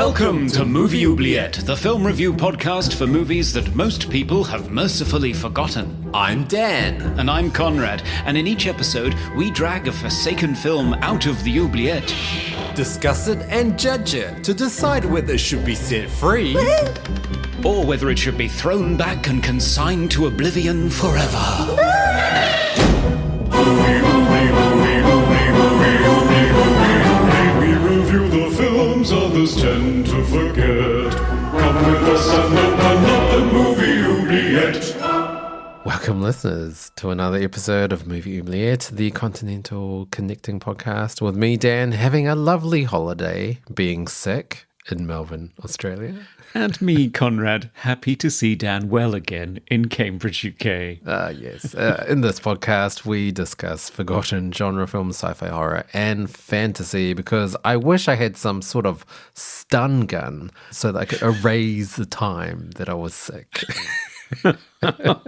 Welcome to Movie Oubliette, the film review podcast for movies that most people have mercifully forgotten. I'm Dan. And I'm Conrad, and in each episode, we drag a forsaken film out of the oubliette. Discuss it and judge it to decide whether it should be set free or whether it should be thrown back and consigned to oblivion forever. We review the films others tend to forget. Come with us and open up the Movie Oubliette. Welcome, listeners, to another episode of Movie Oubliette, the continental connecting podcast with me, Dan, having a lovely holiday, being sick in Melbourne, Australia. And me, Conrad, happy to see Dan well again in Cambridge, UK. Yes. In this podcast, we discuss forgotten genre films, sci-fi, horror, and fantasy, because I wish I had some sort of stun gun so that I could erase the time that I was sick. Oh, no.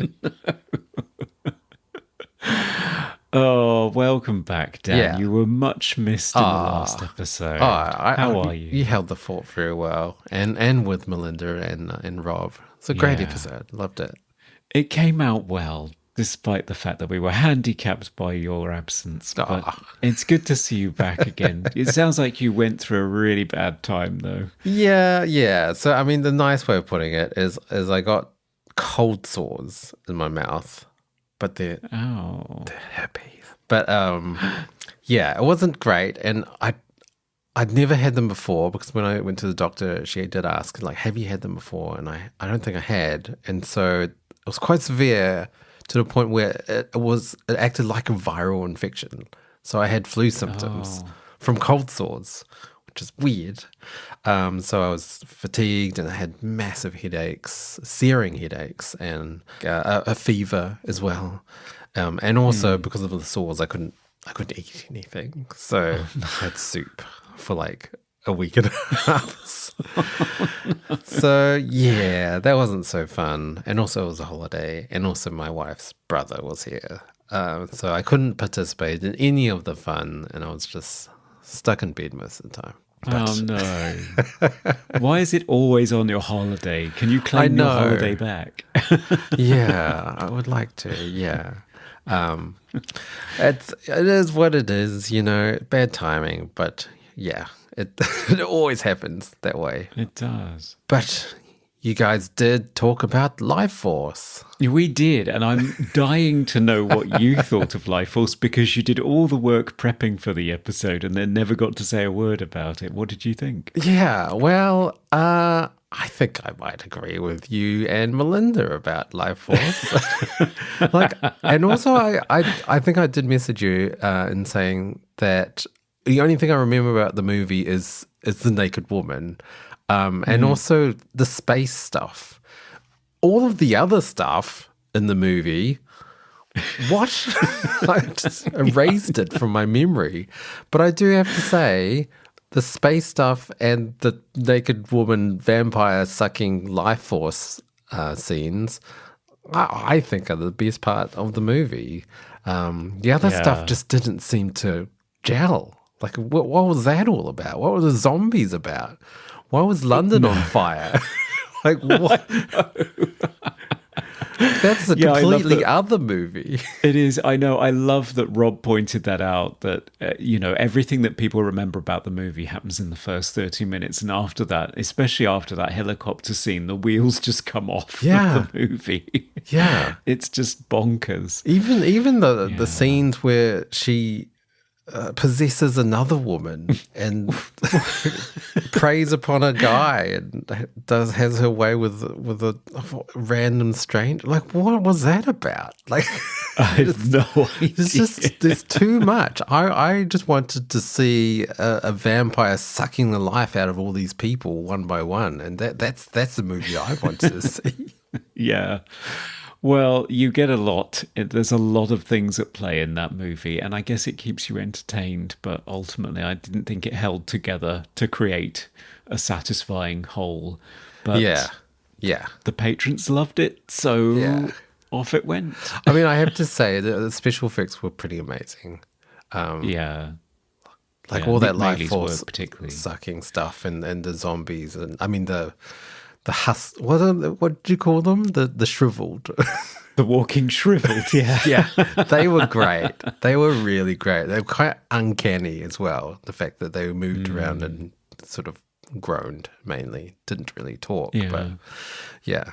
Oh, welcome back, Dan. Yeah. You were much missed in the last episode. How are you? You held the fort very well, and with Melinda and Rob. It's a great episode. Loved it. It came out well, despite the fact that we were handicapped by your absence. But it's good to see you back again. It sounds like you went through a really bad time, though. Yeah. So, I mean, the nice way of putting it is I got cold sores in my mouth. But they're happy. But it wasn't great, and I'd never had them before, because when I went to the doctor, she did ask, like, have you had them before? And I don't think I had, and so it was quite severe to the point where it acted like a viral infection. So I had flu symptoms from cold sores, which is weird. So I was fatigued and I had massive headaches, searing headaches, and a fever as well. And also because of the sores, I couldn't eat anything. So I had soup for like a week and a half. So yeah, that wasn't so fun. And also it was a holiday, and also my wife's brother was here. So I couldn't participate in any of the fun, and I was just stuck in bed most of the time. Oh, no. Why is it always on your holiday? Can you claim your holiday back? Yeah, I would like to, yeah. It is what it is, bad timing, but yeah, it always happens that way. It does. But you guys did talk about Life Force. We did, and I'm dying to know what you thought of Life Force, because you did all the work prepping for the episode and then never got to say a word about it. What did you think? Yeah, well, I think I might agree with you and Melinda about Life Force. And also I think I did message you in saying that the only thing I remember about the movie is the naked woman. And also the space stuff. All of the other stuff in the movie, what? I just erased it from my memory. But I do have to say, the space stuff and the naked woman vampire sucking life force scenes, I think are the best part of the movie. The other stuff just didn't seem to gel. Like, what was that all about? What were the zombies about? Why was London on fire? Like, what? That's a completely other movie. It is. I know. I love that Rob pointed that out, that, everything that people remember about the movie happens in the first 30 minutes. And after that, especially after that helicopter scene, the wheels just come off of the movie. Yeah. It's just bonkers. Even the scenes where she possesses another woman and preys upon a guy and has her way with a random stranger. Like, what was that about? Like, I have no idea. There's too much. I just wanted to see a vampire sucking the life out of all these people one by one, and that's the movie I wanted to see. Yeah. Well, you get a lot. There's a lot of things at play in that movie, and I guess it keeps you entertained, but ultimately I didn't think it held together to create a satisfying whole. But yeah. The patrons loved it, so off it went. I mean, I have to say, the special effects were pretty amazing. Like all that Nick life Maley's force work particularly. sucking stuff and the zombies and I mean the what do you call them? The shriveled. The walking shriveled, yeah. Yeah, they were great. They were really great. They were quite uncanny as well. The fact that they moved around and sort of groaned mainly, didn't really talk. Yeah. But yeah,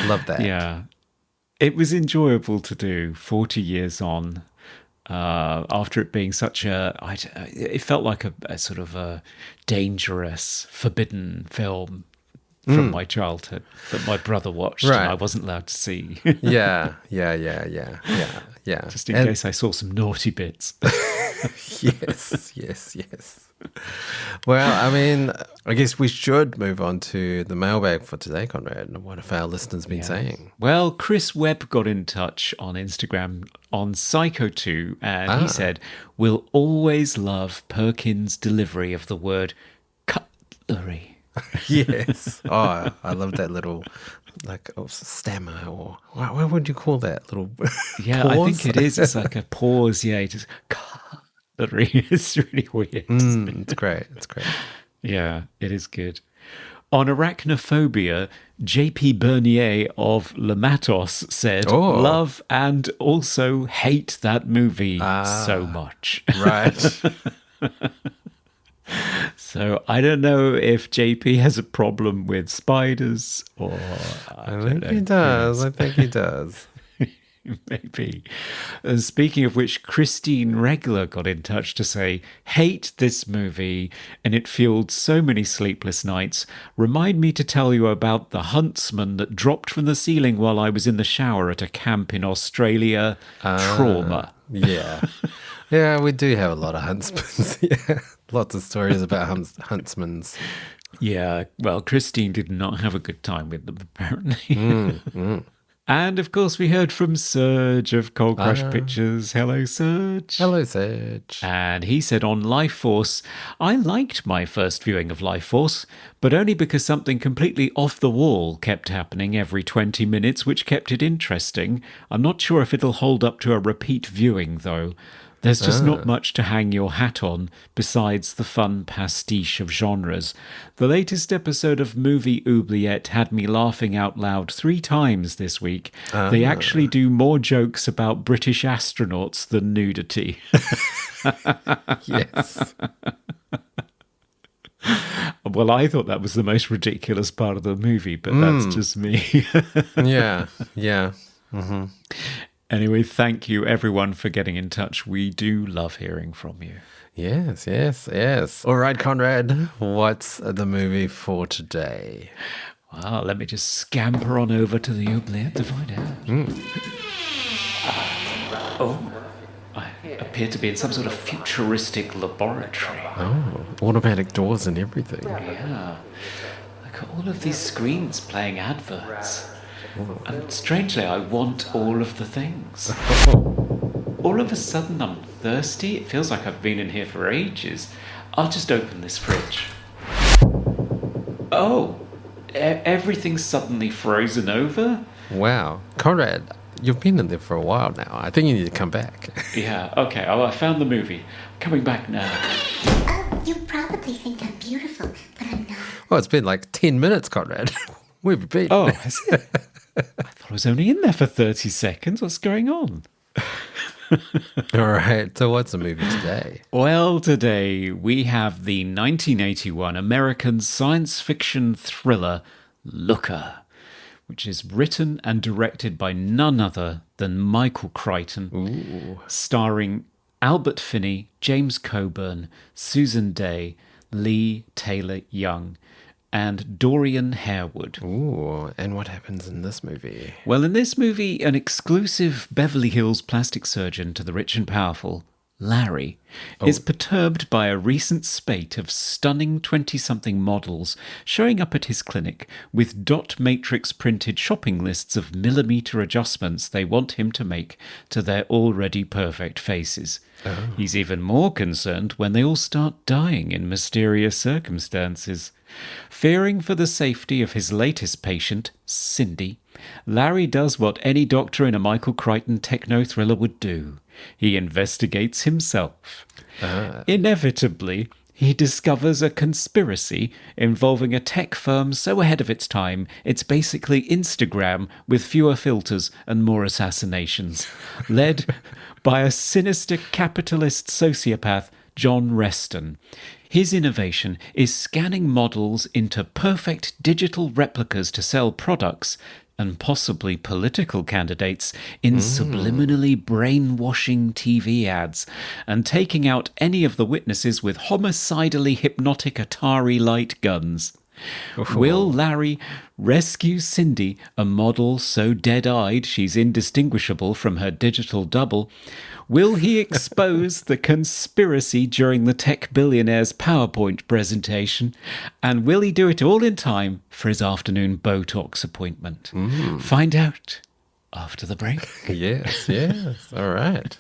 love that. Yeah. It was enjoyable to do 40 years on. After it being such it felt like a sort of a dangerous, forbidden film from my childhood that my brother watched and I wasn't allowed to see. Yeah. Just in case I saw some naughty bits. Yes. Well, I mean, I guess we should move on to the mailbag for today, Conrad. What have our listeners been saying? Well, Chris Webb got in touch on Instagram on Psycho2 and he said, "We'll always love Perkins' delivery of the word cutlery." Yes. Oh, I love that little, like, stammer or what would you call that? Little Yeah, pause? I think it is. It's like a pause. Yeah, it just cutlery. It's really weird. It's great. Yeah, it is good. On arachnophobia, JP Bernier of Lamatos said, "Love and also hate that movie so much." Right. So I don't know if JP has a problem with spiders or I think he does. Maybe. Speaking of which, Christine Regler got in touch to say, "Hate this movie and it fueled so many sleepless nights. Remind me to tell you about the huntsman that dropped from the ceiling while I was in the shower at a camp in Australia. Trauma." Yeah. Yeah, we do have a lot of huntsmans. Yeah. Lots of stories about huntsmans. Yeah, well, Christine did not have a good time with them, apparently. And, of course, we heard from Serge of Cold Crush Pictures. Hello, Serge. Hello, Serge. And he said on Life Force, "I liked my first viewing of Life Force, but only because something completely off the wall kept happening every 20 minutes, which kept it interesting. I'm not sure if it'll hold up to a repeat viewing, though. There's just not much to hang your hat on besides the fun pastiche of genres. The latest episode of movie Oubliette had me laughing out loud 3 times this week. They actually do more jokes about British astronauts than nudity." Yes. Well, I thought that was the most ridiculous part of the movie, but that's just me. Yeah. Mm-hmm. Anyway, thank you everyone for getting in touch. We do love hearing from you. Yes. All right, Conrad, what's the movie for today? Well, let me just scamper on over to the Oubliette to find out. I appear to be in some sort of futuristic laboratory. Oh, automatic doors and everything. Yeah. Look at all of these screens playing adverts. And strangely, I want all of the things. All of a sudden, I'm thirsty. It feels like I've been in here for ages. I'll just open this fridge. Oh, everything's suddenly frozen over? Wow. Conrad, you've been in there for a while now. I think you need to come back. Yeah, okay. Oh, I found the movie. Coming back now. Oh, you probably think I'm beautiful, but I'm not. Well, it's been like 10 minutes, Conrad. Where have you been? Oh, has it? I thought I was only in there for 30 seconds. What's going on? All right. So what's the movie today? Well, today we have the 1981 American science fiction thriller Looker, which is written and directed by none other than Michael Crichton, starring Albert Finney, James Coburn, Susan Day, Lee Taylor Young, and Dorian Harewood. Ooh, and what happens in this movie? Well, in this movie, an exclusive Beverly Hills plastic surgeon to the rich and powerful, Larry, is perturbed by a recent spate of stunning 20-something models showing up at his clinic with dot matrix printed shopping lists of millimeter adjustments they want him to make to their already perfect faces. He's even more concerned when they all start dying in mysterious circumstances. Fearing for the safety of his latest patient, Cindy, Larry does what any doctor in a Michael Crichton techno thriller would do. He investigates himself. Inevitably, he discovers a conspiracy involving a tech firm so ahead of its time, it's basically Instagram with fewer filters and more assassinations, led by a sinister capitalist sociopath, John Reston. His innovation is scanning models into perfect digital replicas to sell products and possibly political candidates in subliminally brainwashing TV ads, and taking out any of the witnesses with homicidally hypnotic Atari light guns. Will Larry rescue Cindy, a model so dead-eyed she's indistinguishable from her digital double? Will he expose the conspiracy during the tech billionaire's PowerPoint presentation? And will he do it all in time for his afternoon Botox appointment? Find out after the break. Yes, yes. All right.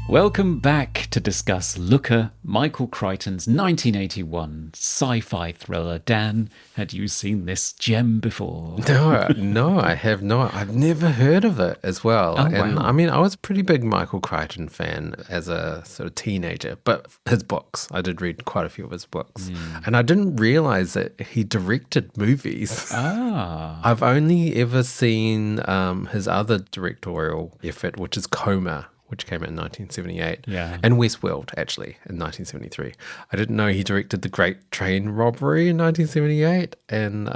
Welcome back to discuss Looker, Michael Crichton's 1981 sci-fi thriller. Dan, had you seen this gem before? No, I have not. I've never heard of it as well. And wow. I mean, I was a pretty big Michael Crichton fan as a sort of teenager, but his books, I did read quite a few of his books. And I didn't realize that he directed movies. I've only ever seen his other directorial effort, which is Coma, which came out in 1978, and Westworld, actually, in 1973. I didn't know he directed The Great Train Robbery in 1978, and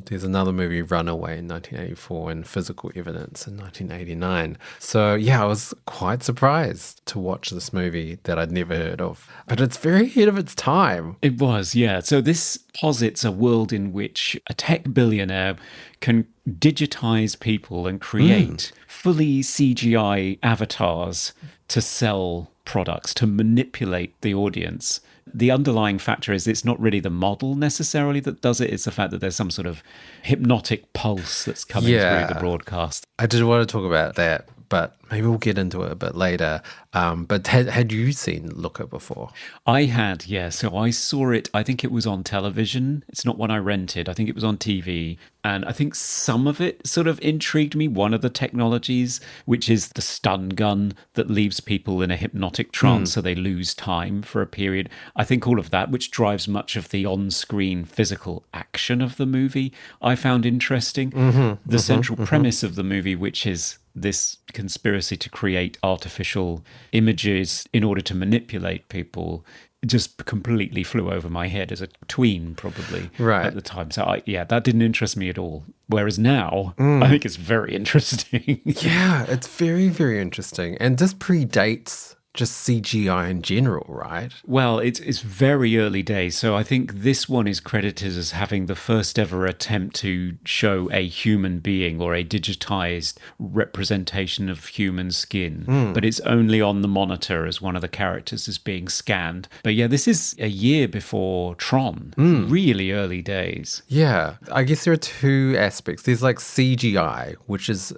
there's another movie, Runaway, in 1984, and Physical Evidence in 1989. So, yeah, I was quite surprised to watch this movie that I'd never heard of. But it's very ahead of its time. It was, yeah. So this posits a world in which a tech billionaire can digitize people and create fully CGI avatars to sell products, to manipulate the audience. The underlying factor is it's not really the model necessarily that does it. It's the fact that there's some sort of hypnotic pulse that's coming through the broadcast. I did want to talk about that, but maybe we'll get into it a bit later. But had you seen Looker before? I had, yeah. So I saw it, I think it was on television. It's not one I rented. I think it was on TV. And I think some of it sort of intrigued me. One of the technologies, which is the stun gun that leaves people in a hypnotic trance so they lose time for a period. I think all of that, which drives much of the on-screen physical action of the movie, I found interesting. The central premise of the movie, which is this conspiracy to create artificial images in order to manipulate people, just completely flew over my head as a tween, probably, at the time. So, that didn't interest me at all. Whereas now, I think it's very interesting. Yeah, it's very, very interesting. And this predates just CGI in general, right? Well, it's very early days. So I think this one is credited as having the first ever attempt to show a human being or a digitized representation of human skin. But it's only on the monitor as one of the characters is being scanned. But yeah, this is a year before Tron. Really early days. Yeah, I guess there are two aspects. There's like CGI, which is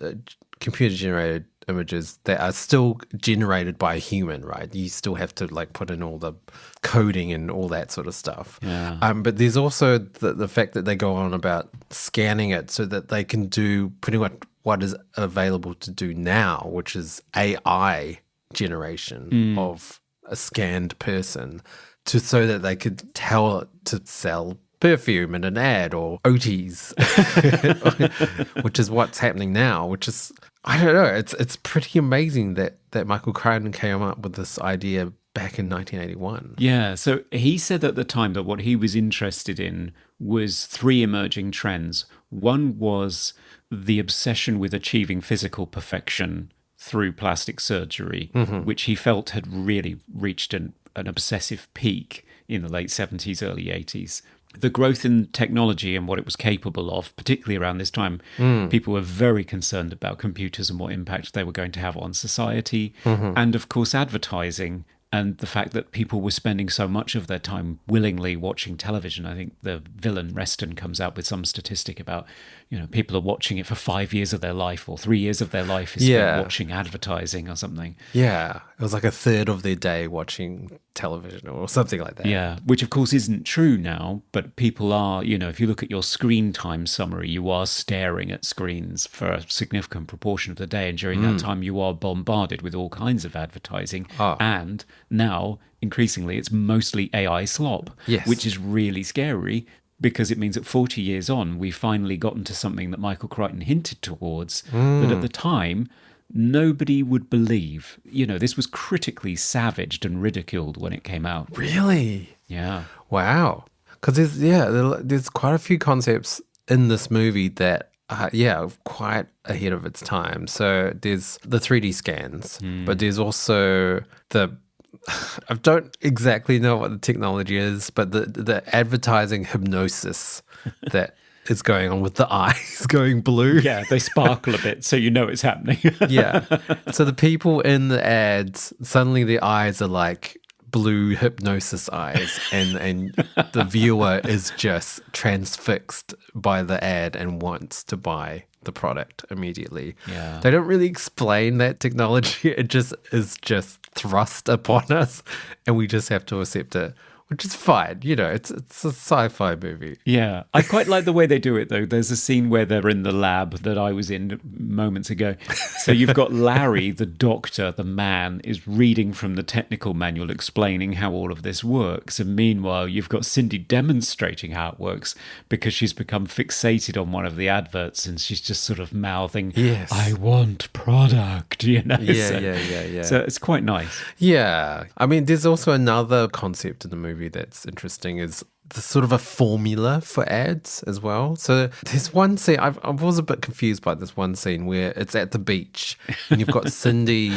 computer generated images that are still generated by a human, right? You still have to like put in all the coding and all that sort of stuff. But there's also the fact that they go on about scanning it so that they can do pretty much what is available to do now, which is AI generation of a scanned person, so that they could tell it to sell perfume in an ad or OTs, which is what's happening now, which is, I don't know, it's pretty amazing that Michael Crichton came up with this idea back in 1981. Yeah, so he said at the time that what he was interested in was three emerging trends. One was the obsession with achieving physical perfection through plastic surgery, which he felt had really reached an obsessive peak in the late 70s, early 80s. The growth in technology and what it was capable of, particularly around this time, people were very concerned about computers and what impact they were going to have on society. And of course, advertising and the fact that people were spending so much of their time willingly watching television. I think the villain Reston comes out with some statistic about, people are watching it for 5 years of their life, or 3 years of their life is spent watching advertising or something. Yeah, it was like a third of their day watching television or something like that. Yeah, which of course isn't true now, but people are, if you look at your screen time summary, you are staring at screens for a significant proportion of the day. And during that time, you are bombarded with all kinds of advertising. And now, increasingly, it's mostly AI slop, which is really scary, because it means that 40 years on, we've finally gotten to something that Michael Crichton hinted towards, that at the time, nobody would believe. This was critically savaged and ridiculed when it came out. Really? Yeah. Wow. Because there's quite a few concepts in this movie that are quite ahead of its time. So there's the 3D scans, but there's also I don't exactly know what the technology is, but the advertising hypnosis that is going on with the eyes going blue. Yeah, they sparkle a bit, so you know it's happening. Yeah. So the people in the ads, suddenly their eyes are like blue hypnosis eyes, and the viewer is just transfixed by the ad and wants to buy the product immediately. Yeah. They don't really explain that technology. It just is just thrust upon us, and we just have to accept it, which is fine. It's a sci-fi movie. Yeah. I quite like the way they do it, though. There's a scene where they're in the lab that I was in moments ago. So you've got Larry, the doctor, the man, is reading from the technical manual explaining how all of this works. And meanwhile, you've got Cindy demonstrating how it works, because she's become fixated on one of the adverts and she's just sort of mouthing, Yes. I want product, Yeah. So it's quite nice. Yeah. I mean, there's also another concept in the movie that's interesting, is the sort of a formula for ads as well. So there's one scene, I was a bit confused by this one scene where it's at the beach and you've got Cindy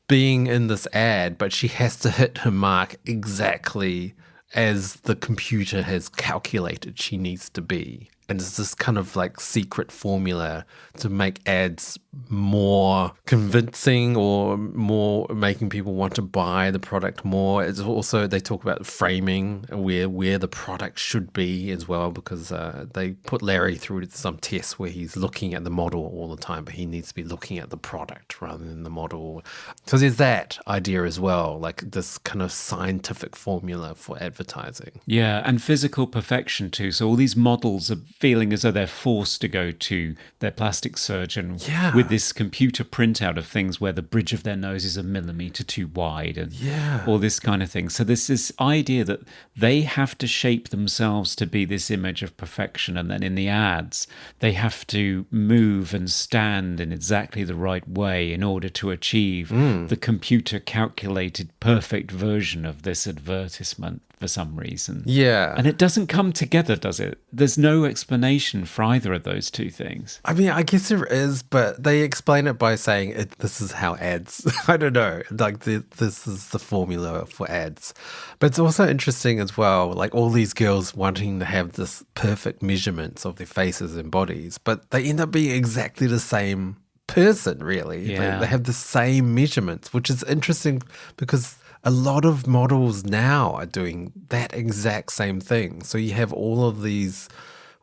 being in this ad, but she has to hit her mark exactly as the computer has calculated she needs to be. And it's this kind of like secret formula to make ads more convincing, or more making people want to buy the product more. It's also, they talk about framing, where the product should be as well, because they put Larry through some tests where he's looking at the model all the time, but he needs to be looking at the product rather than the model. So there's that idea as well, like this kind of scientific formula for advertising. Yeah, and physical perfection too. So all these models are feeling as though they're forced to go to their plastic surgeon with this computer printout of things where the bridge of their nose is a millimeter too wide, and all this kind of thing. So there's this idea that they have to shape themselves to be this image of perfection, and then in the ads they have to move and stand in exactly the right way in order to achieve the computer calculated perfect version of this advertisement for some reason. Yeah. And it doesn't come together, does it? There's no explanation for either of those two things. I mean, I guess there is, but they explain it by saying this is how ads, I don't know, like this is the formula for ads. But it's also interesting as well, like all these girls wanting to have this perfect measurements of their faces and bodies, but they end up being exactly the same person, really. Yeah. They have the same measurements, which is interesting because a lot of models now are doing that exact same thing. So you have all of these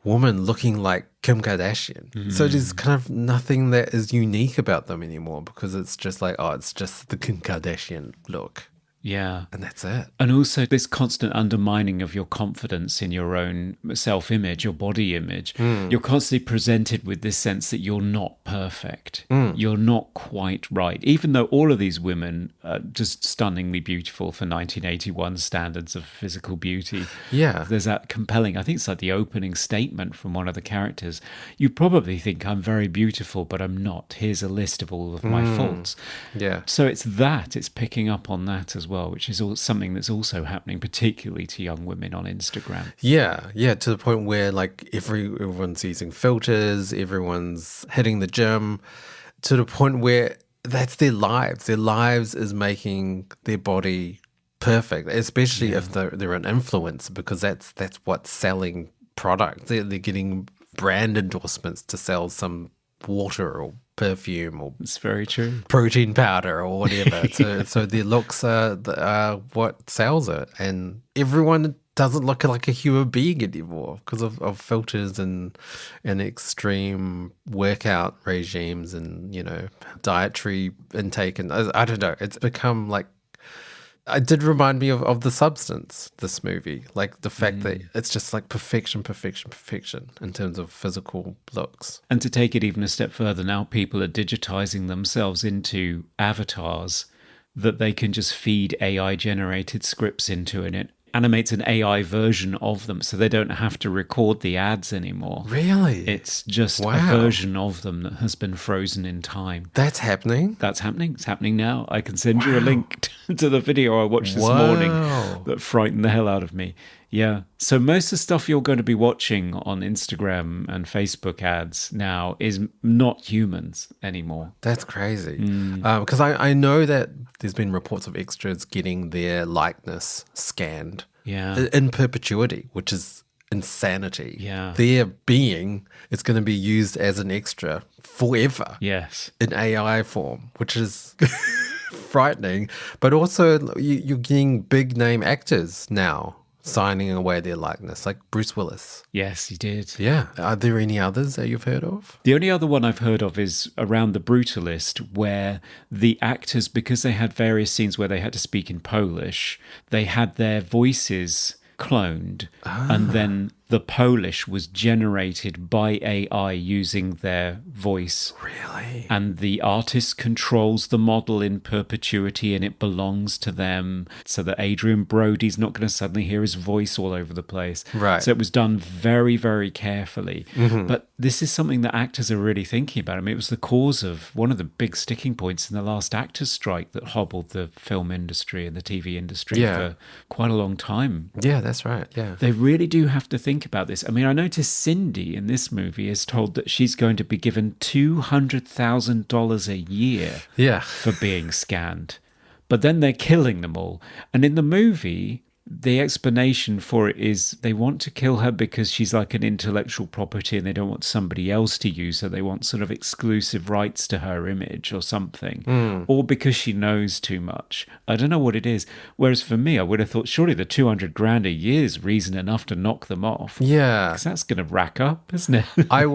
women looking like Kim Kardashian. So there's kind of nothing that is unique about them anymore, because it's just like, oh, it's just the Kim Kardashian look. Yeah. And that's it. And also this constant undermining of your confidence in your own self-image, your body image. You're constantly presented with this sense that you're not perfect. You're not quite right. Even though all of these women are just stunningly beautiful for 1981 standards of physical beauty. Yeah. There's that compelling, I think it's like the opening statement from one of the characters. You probably think I'm very beautiful, but I'm not. Here's a list of all of my faults. Yeah. So it's picking up on that as well, which is something that's also happening, particularly to young women on Instagram. Yeah, to the point where like everyone's using filters, everyone's hitting the gym, to the point where that's their lives. Their lives is making their body perfect, especially if they're an influencer, because that's what's selling product. They're getting brand endorsements to sell some water or perfume or It's very true. protein powder or whatever. So their looks are what sells it, and everyone doesn't look like a human being anymore because of filters and extreme workout regimes and dietary intake, and I don't know. It's become like. It did remind me of The Substance, this movie. Like the fact that it's just like perfection in terms of physical looks. And to take it even a step further, now people are digitizing themselves into avatars that they can just feed AI-generated scripts into, and it animates an AI version of them, so they don't have to record the ads anymore. Really? It's just a version of them that has been frozen in time. That's happening? That's happening. It's happening now. I can send you a link to the video I watched this morning that frightened the hell out of me. Yeah. So most of the stuff you're going to be watching on Instagram and Facebook ads now is not humans anymore. That's crazy. Because I know that there's been reports of extras getting their likeness scanned in perpetuity, which is insanity. Yeah. Their being is going to be used as an extra forever. Yes. In AI form, which is frightening. But also you're getting big name actors now signing away their likeness, like Bruce Willis. Yes, he did. Yeah. Are there any others that you've heard of? The only other one I've heard of is around The Brutalist, where the actors, because they had various scenes where they had to speak in Polish, they had their voices cloned, and then the Polish was generated by AI using their voice. Really? And the artist controls the model in perpetuity, and it belongs to them, so that Adrian Brody's not going to suddenly hear his voice all over the place. Right. So it was done very, very carefully. But this is something that actors are really thinking about. I mean, it was the cause of one of the big sticking points in the last actors' strike that hobbled the film industry and the TV industry for quite a long time. Yeah, that's right. Yeah. They really do have to think about this. I mean, I noticed Cindy in this movie is told that she's going to be given $200,000 a year for being scanned. But then they're killing them all. And in the movie, the explanation for it is they want to kill her because she's like an intellectual property and they don't want somebody else to use her. They want sort of exclusive rights to her image or something. Or because she knows too much. I don't know what it is. Whereas for me, I would have thought surely the $200,000 a year is reason enough to knock them off. Yeah. Because that's going to rack up, isn't it? I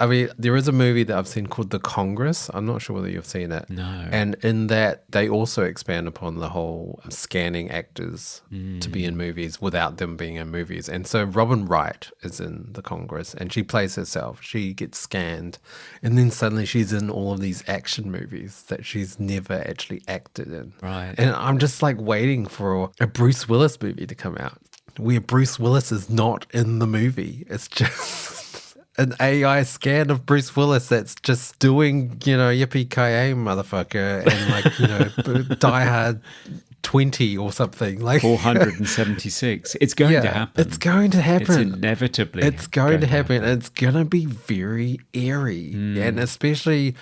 mean, there is a movie that I've seen called The Congress. I'm not sure whether you've seen it. No. And in that, they also expand upon the whole scanning actors to be in movies without them being in movies. And so Robin Wright is in The Congress and she plays herself. She gets scanned and then suddenly she's in all of these action movies that she's never actually acted in. Right. And I'm just like waiting for a Bruce Willis movie to come out where Bruce Willis is not in the movie. It's just an AI scan of Bruce Willis that's just doing, yippee-ki-yay, motherfucker, and Die Hard 20 or something. Like 476. It's going to happen. It's going to happen. It's inevitably. It's going to happen. And it's going to be very eerie. And especially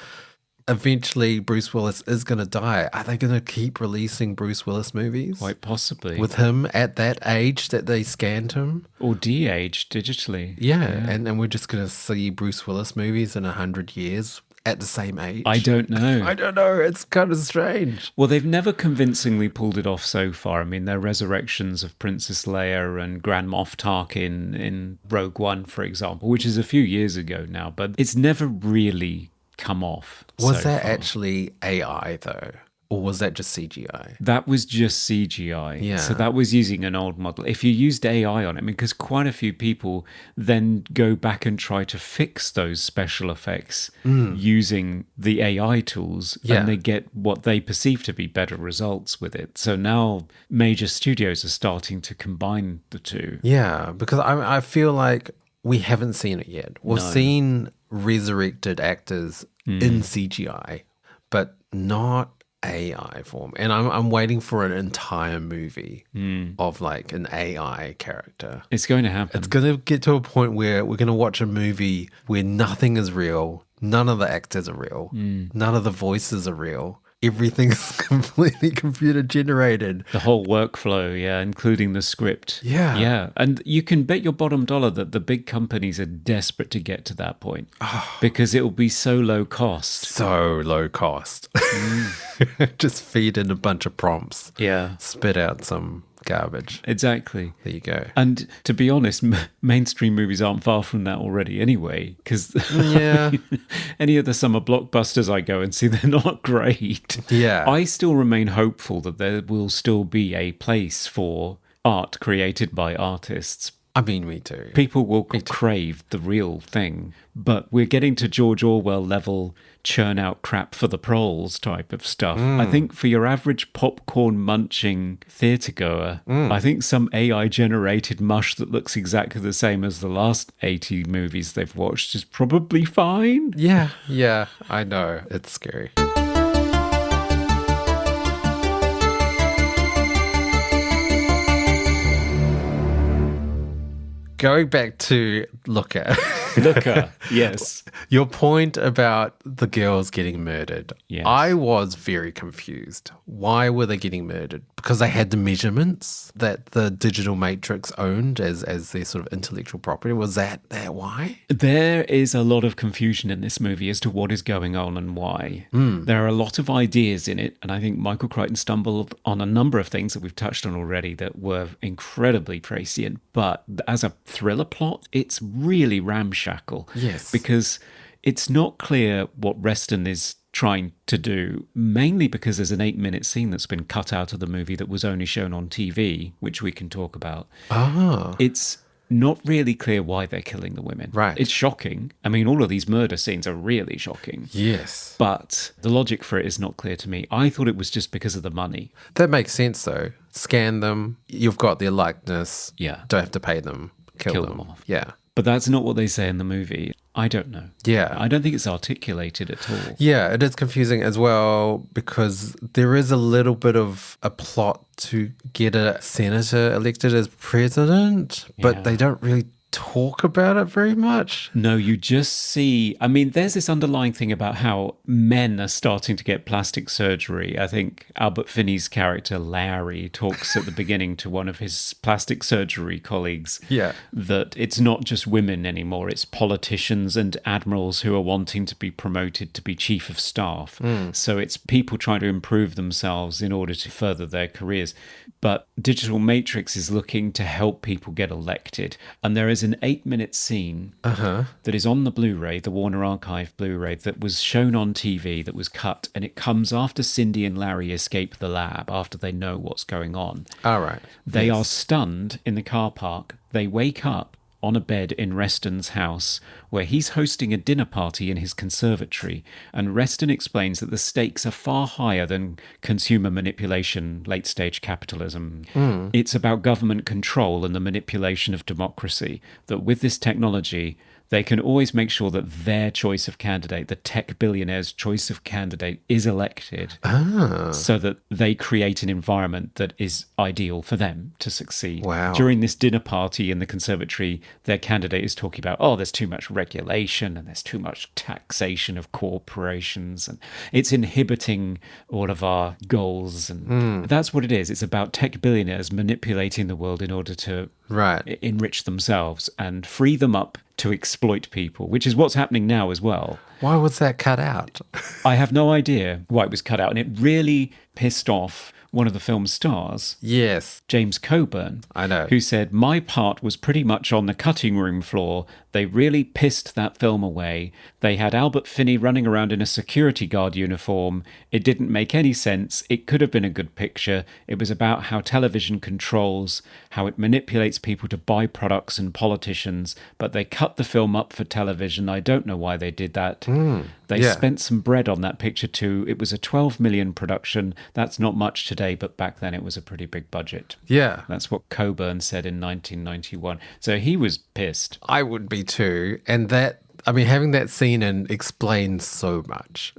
eventually Bruce Willis is going to die. Are they going to keep releasing Bruce Willis movies? Quite possibly. With him at that age that they scanned him? Or de-aged digitally. Yeah. And we're just going to see Bruce Willis movies in 100 years at the same age? I don't know. I don't know. It's kind of strange. Well, they've never convincingly pulled it off so far. I mean, their resurrections of Princess Leia and Grand Moff Tarkin in Rogue One, for example, which is a few years ago now, but it's never really come off. Was that actually AI, though? Or was that just CGI? That was just CGI. Yeah. So that was using an old model. If you used AI on it, I mean, because quite a few people then go back and try to fix those special effects using the AI tools, and they get what they perceive to be better results with it. So now major studios are starting to combine the two. Yeah, because I feel like we haven't seen it yet. We've seen resurrected actors in CGI, but not AI form. And I'm waiting for an entire movie of like an AI character. It's going to happen. It's going to get to a point where we're going to watch a movie where nothing is real. None of the actors are real. None of the voices are real. everything's completely computer generated. The whole workflow, yeah, including the script. Yeah. Yeah. And you can bet your bottom dollar that the big companies are desperate to get to that point because it will be so low cost. So low cost. Just feed in a bunch of prompts. Yeah. Spit out some garbage. Exactly. There you go. And to be honest, mainstream movies aren't far from that already anyway, because any of the summer blockbusters I go and see, they're not great. Yeah. I still remain hopeful that there will still be a place for art created by artists. I mean, me too. People will crave the real thing, but we're getting to George Orwell level churn out crap for the proles type of stuff. I think for your average popcorn munching theatre goer, I think some AI generated mush that looks exactly the same as the last 80 movies they've watched is probably fine. Yeah, I know. It's scary. Going back to Looker. Looker, yes. Your point about the girls getting murdered. Yes. I was very confused. Why were they getting murdered? Because they had the measurements that the digital matrix owned as their sort of intellectual property. Was that why? There is a lot of confusion in this movie as to what is going on and why. There are a lot of ideas in it, and I think Michael Crichton stumbled on a number of things that we've touched on already that were incredibly prescient, but as a thriller plot, it's really ramshackle. Yes. Because it's not clear what Reston is trying to do, mainly because there's an 8-minute scene that's been cut out of the movie that was only shown on TV, which we can talk about. It's not really clear why they're killing the women. Right. It's shocking. I mean, all of these murder scenes are really shocking. Yes. But the logic for it is not clear to me. I thought it was just because of the money. That makes sense, though. Scan them. You've got their likeness. Yeah. Don't have to pay them. Kill them off. Yeah. But that's not what they say in the movie. I don't know. Yeah. I don't think it's articulated at all. Yeah, it is confusing as well because there is a little bit of a plot to get a senator elected as president, but they don't really talk about it very much. No, you just see, I mean, there's this underlying thing about how men are starting to get plastic surgery. I think Albert Finney's character, Larry, talks at the beginning to one of his plastic surgery colleagues that it's not just women anymore, it's politicians and admirals who are wanting to be promoted to be chief of staff. So it's people trying to improve themselves in order to further their careers. But Digital Matrix is looking to help people get elected. And there is an 8-minute scene that is on the Blu-ray, the Warner Archive Blu-ray, that was shown on TV, that was cut, and it comes after Cindy and Larry escape the lab, after they know what's going on. All right. They are stunned in the car park. They wake up on a bed in Reston's house where he's hosting a dinner party in his conservatory, and Reston explains that the stakes are far higher than consumer manipulation, late-stage capitalism. It's about government control and the manipulation of democracy, that with this technology, they can always make sure that their choice of candidate, the tech billionaire's choice of candidate, is elected so that they create an environment that is ideal for them to succeed. Wow. During this dinner party in the conservatory, their candidate is talking about, there's too much regulation and there's too much taxation of corporations and it's inhibiting all of our goals. And that's what it is. It's about tech billionaires manipulating the world in order to enrich themselves and free them up to exploit people, which is what's happening now as well. Why was that cut out? I have no idea why it was cut out, and it really pissed off one of the film's stars. Yes. James Coburn. I know. Who said, my part was pretty much on the cutting room floor. They really pissed that film away. They had Albert Finney running around in a security guard uniform. It didn't make any sense. It could have been a good picture. It was about how television controls, how it manipulates people to buy products and politicians, but they cut the film up for television. I don't know why they did that. They spent some bread on that picture too. It was a 12 million production. That's not much today, but back then it was a pretty big budget. Yeah. That's what Coburn said in 1991. So he was pissed. I would be too. And that, I mean, having that scene in explains so much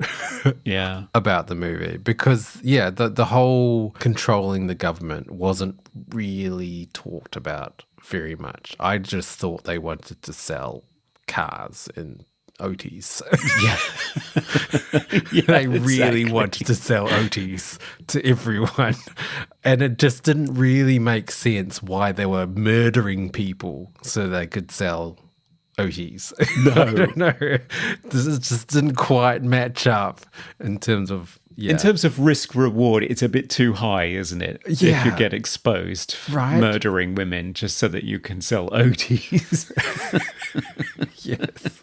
about the movie because, the whole controlling the government wasn't really talked about very much. I just thought they wanted to sell cars in OTs. Yeah, They really exactly. wanted to sell OTs to everyone. And it just didn't really make sense why they were murdering people so they could sell OTs. No. I don't know. This just didn't quite match up in terms of In terms of risk reward, it's a bit too high, isn't it? If you Yeah. get exposed Right. murdering women just so that you can sell OTs. Yes.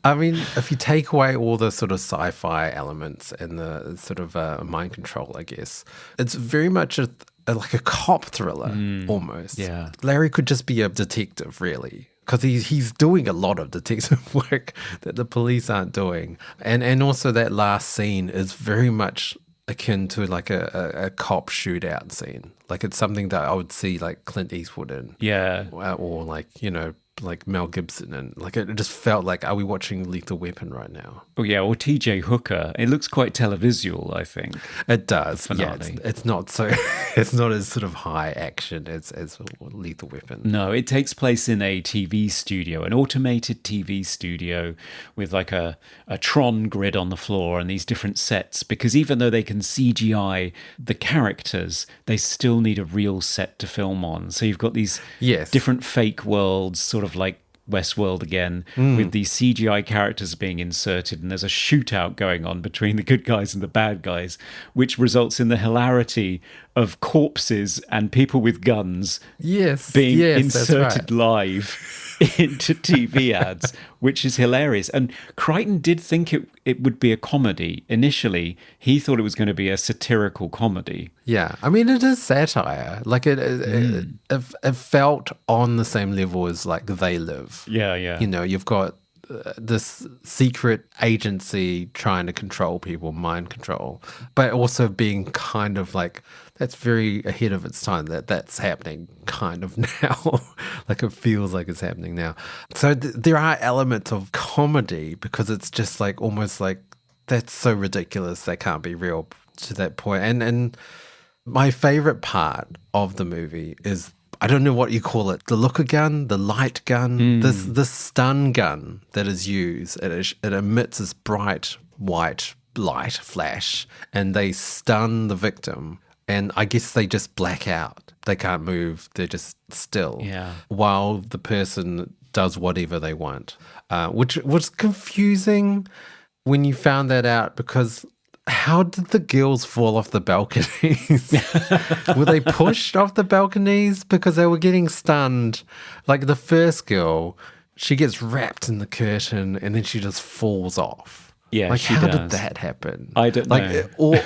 I mean, if you take away all the sort of sci-fi elements and the sort of mind control, I guess, it's very much like a cop thriller almost. Yeah. Larry could just be a detective, really, because he's doing a lot of detective work that the police aren't doing. And also that last scene is very much akin to like a cop shootout scene. Like it's something that I would see like Clint Eastwood in. Yeah. Or like, you know, like Mel Gibson, and like it just felt like, are we watching Lethal Weapon right now? Oh, yeah. Or TJ Hooker. It looks quite televisual, I think. It does. Yeah, Finale. it's not so. It's not as sort of high action as Lethal Weapon. No, it takes place in a TV studio, an automated TV studio with like a Tron grid on the floor and these different sets, because even though they can CGI the characters, they still need a real set to film on. So you've got these Yes. different fake worlds, sort of like Westworld again, with these CGI characters being inserted, and there's a shootout going on between the good guys and the bad guys, which results in the hilarity of corpses and people with guns Yes, being yes, that's inserted right. live into TV ads, which is hilarious. And Crichton did think it would be a comedy. Initially, he thought it was going to be a satirical comedy. Yeah, I mean, it is satire. Like it felt on the same level as like They Live. Yeah, yeah. You know, you've got this secret agency trying to control people, mind control, but also being kind of like, that's very ahead of its time. That's happening kind of now. Like it feels like it's happening now. So there are elements of comedy because it's just like almost like that's so ridiculous that can't be real to that point. And my favorite part of the movie is, I don't know what you call it, the looker gun, the light gun, this stun gun that is used. It emits this bright white light flash and they stun the victim. And I guess they just black out. They can't move. They're just still. Yeah. While the person does whatever they want, which was confusing when you found that out, because how did the girls fall off the balconies? Were they pushed off the balconies because they were getting stunned? Like the first girl, she gets wrapped in the curtain and then she just falls off. Yeah, like she how does. did that happen? I don't know.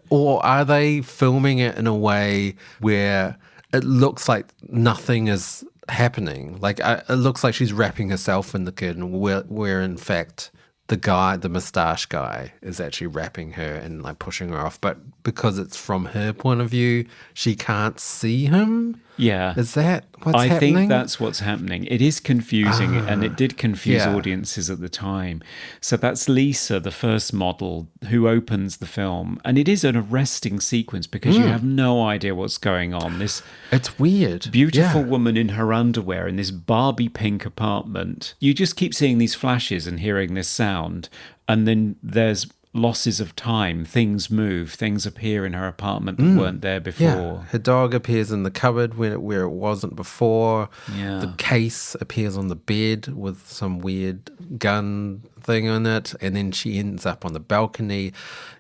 Or are they filming it in a way where it looks like nothing is happening? Like it looks like she's wrapping herself in the curtain, where in fact the moustache guy is actually wrapping her and like pushing her off. But because it's from her point of view, she can't see him. Yeah. Is that what's I happening? think that's what's happening. It is confusing, and it did confuse yeah. audiences at the time. So that's Lisa, the first model, who opens the film. And it is an arresting sequence because you have no idea what's going on. This It's weird. beautiful Yeah. woman in her underwear in this Barbie pink apartment. You just keep seeing these flashes and hearing this sound. And then there's losses of time. Things move. Things appear in her apartment that weren't there before. Yeah, her dog appears in the cupboard where it wasn't before. Yeah. The case appears on the bed with some weird gun thing on it, and then she ends up on the balcony.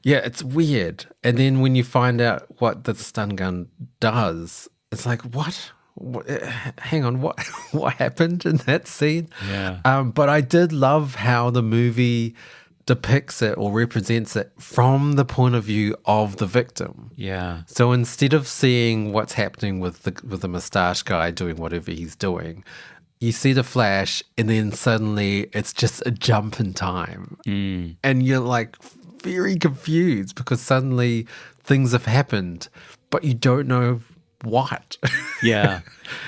Yeah, it's weird. And then when you find out what the stun gun does, it's like, what? Hang on, what happened in that scene? Yeah. But I did love how the movie depicts it or represents it from the point of view of the victim. Yeah. So instead of seeing what's happening with the moustache guy doing whatever he's doing, you see the flash and then suddenly it's just a jump in time. And you're like very confused because suddenly things have happened, but you don't know what. Yeah.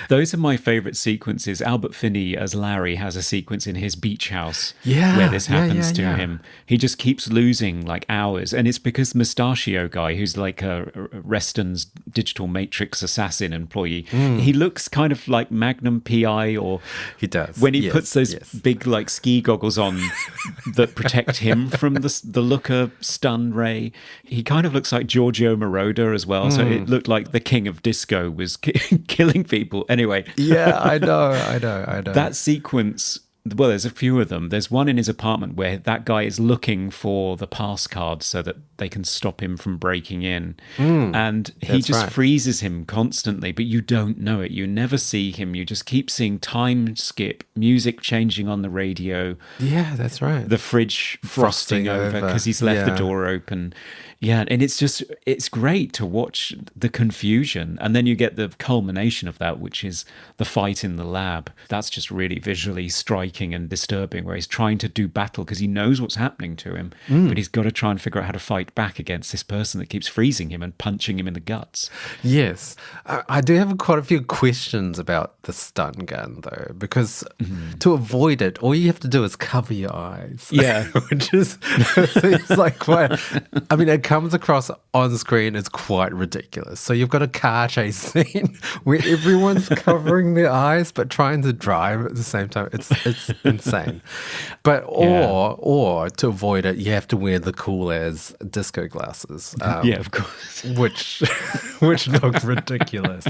Those are my favourite sequences. Albert Finney as Larry has a sequence in his beach house where this happens to him. He just keeps losing like hours. And it's because Mustachio guy, who's like a Reston's digital matrix assassin employee, he looks kind of like Magnum PI, or he does when he puts those big like ski goggles on that protect him from the Looker stun ray. He kind of looks like Giorgio Moroder as well. So it looked like the king of disco was killing people. Anyway. Yeah, I know. That sequence, well, there's a few of them. There's one in his apartment where that guy is looking for the pass card so that they can stop him from breaking in. And he just freezes him constantly, but you don't know it. You never see him. You just keep seeing time skip, music changing on the radio. Yeah, that's right. The fridge frosting over because he's left the door open. Yeah, and it's great to watch the confusion. And then you get the culmination of that, which is the fight in the lab. That's just really visually striking and disturbing, where he's trying to do battle because he knows what's happening to him, but he's got to try and figure out how to fight back against this person that keeps freezing him and punching him in the guts. Yes. I do have quite a few questions about the stun gun, though, because to avoid it, all you have to do is cover your eyes. Yeah. Which is, seems like quite, I mean, it comes across on screen as quite ridiculous. So you've got a car chase scene where everyone's covering their eyes but trying to drive at the same time. It's insane. But or to avoid it, you have to wear the cool as disco glasses. Yeah, of course. Which look ridiculous.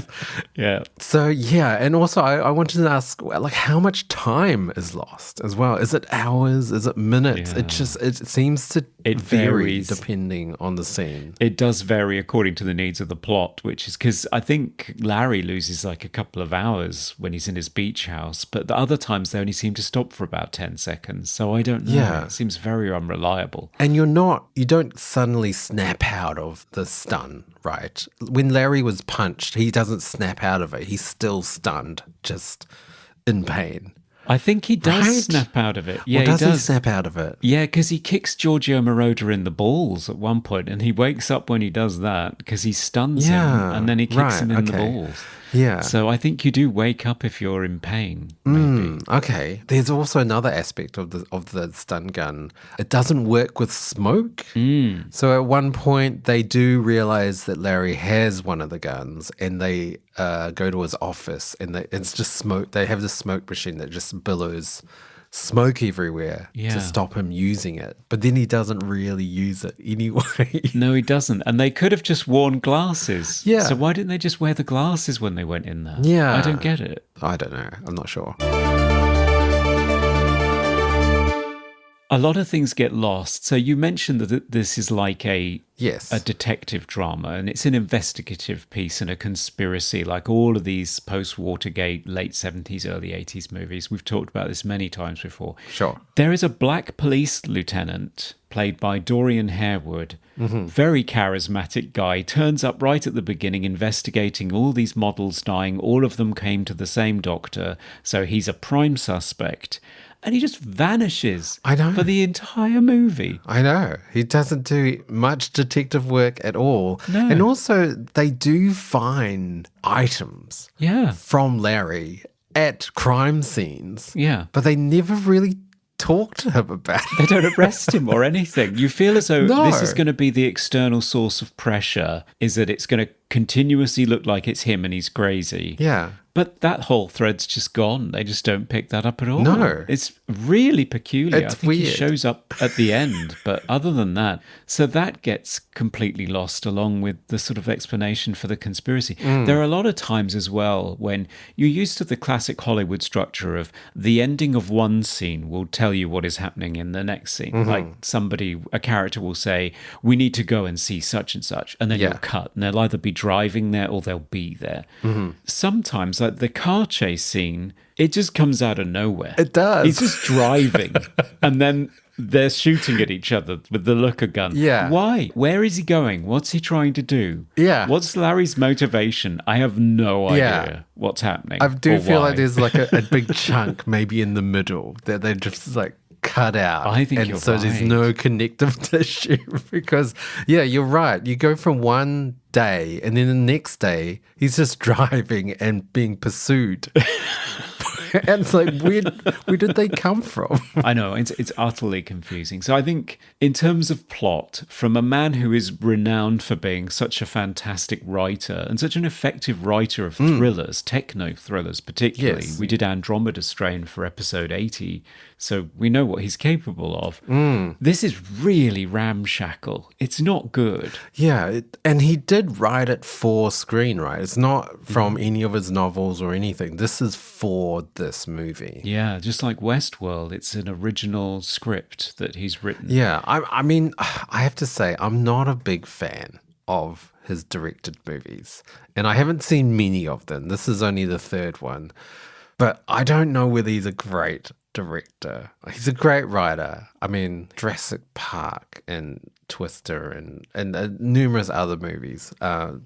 Yeah. So yeah, and also I wanted to ask, like, how much time is lost as well? Is it hours? Is it minutes? Yeah. It seems to vary varies depending on the scene. It does vary according to the needs of the plot, which is because I think Larry loses like a couple of hours when he's in his beach house, but the other times they only seem to stop for about 10 seconds. So I don't know. Yeah. It seems very unreliable. And you don't suddenly snap out of the stun, right? When Larry was punched, he doesn't snap out of it. He's still stunned, just in pain. I think he does snap out of it. Yeah, or does he snap out of it? Yeah, because he kicks Giorgio Moroder in the balls at one point, and he wakes up when he does that because he stuns him, and then he kicks him in the balls. Yeah. So I think you do wake up if you're in pain, maybe. Okay. There's also another aspect of the stun gun. It doesn't work with smoke. So at one point they do realize that Larry has one of the guns, and they go to his office, and it's just smoke. They have this smoke machine that just billows smoke everywhere to stop him using it. But then he doesn't really use it anyway. No, he doesn't. And they could have just worn glasses. Yeah. So why didn't they just wear the glasses when they went in there? Yeah. I don't get it. I don't know. I'm not sure. A lot of things get lost. So you mentioned that this is like a detective drama, and it's an investigative piece and a conspiracy, like all of these post-Watergate, late 70s, early 80s movies. We've talked about this many times before. Sure. There is a black police lieutenant played by Dorian Harewood, very charismatic guy, turns up right at the beginning investigating all these models dying. All of them came to the same doctor, so he's a prime suspect. And he just vanishes for the entire movie. I know. He doesn't do much detective work at all. No. And also, they do find items from Larry at crime scenes. Yeah. But they never really talk to him about it. They don't arrest him or anything. You feel as though this is going to be the external source of pressure, is that it's going to continuously look like it's him and he's crazy. Yeah. But that whole thread's just gone. They just don't pick that up at all. No. It's really peculiar. It's I think weird. he shows up at the end, but other than that, so that gets completely lost along with the sort of explanation for the conspiracy. There are a lot of times as well when you're used to the classic Hollywood structure of the ending of one scene will tell you what is happening in the next scene. Like a character will say, we need to go and see such and such, and then you'll cut, and they'll either be driving there or they'll be there. Sometimes, like the car chase scene, it just comes out of nowhere. It does. He's just driving and then they're shooting at each other with the Looker gun. Yeah. Why? Where is he going? What's he trying to do? Yeah. What's Larry's motivation? I have no idea what's happening. I do or feel why. like there's like a big chunk maybe in the middle that they just like cut out. I think and you're so there's no connective tissue because, yeah, you're right. You go from one day and then the next day he's just driving and being pursued. And it's like, where did they come from? I know, it's utterly confusing. So I think in terms of plot, from a man who is renowned for being such a fantastic writer and such an effective writer of thrillers, techno thrillers particularly, Yes. we did Andromeda Strain for episode 80, so we know what he's capable of. This is really ramshackle. It's not good. Yeah, and he did write it for screen, right? It's not from any of his novels or anything. This is for this movie. Yeah, just like Westworld, it's an original script that he's written. Yeah, I mean, I have to say, I'm not a big fan of his directed movies, and I haven't seen many of them. This is only the third one, but I don't know whether he's a great director. He's a great writer. I mean, Jurassic Park and Twister and numerous other movies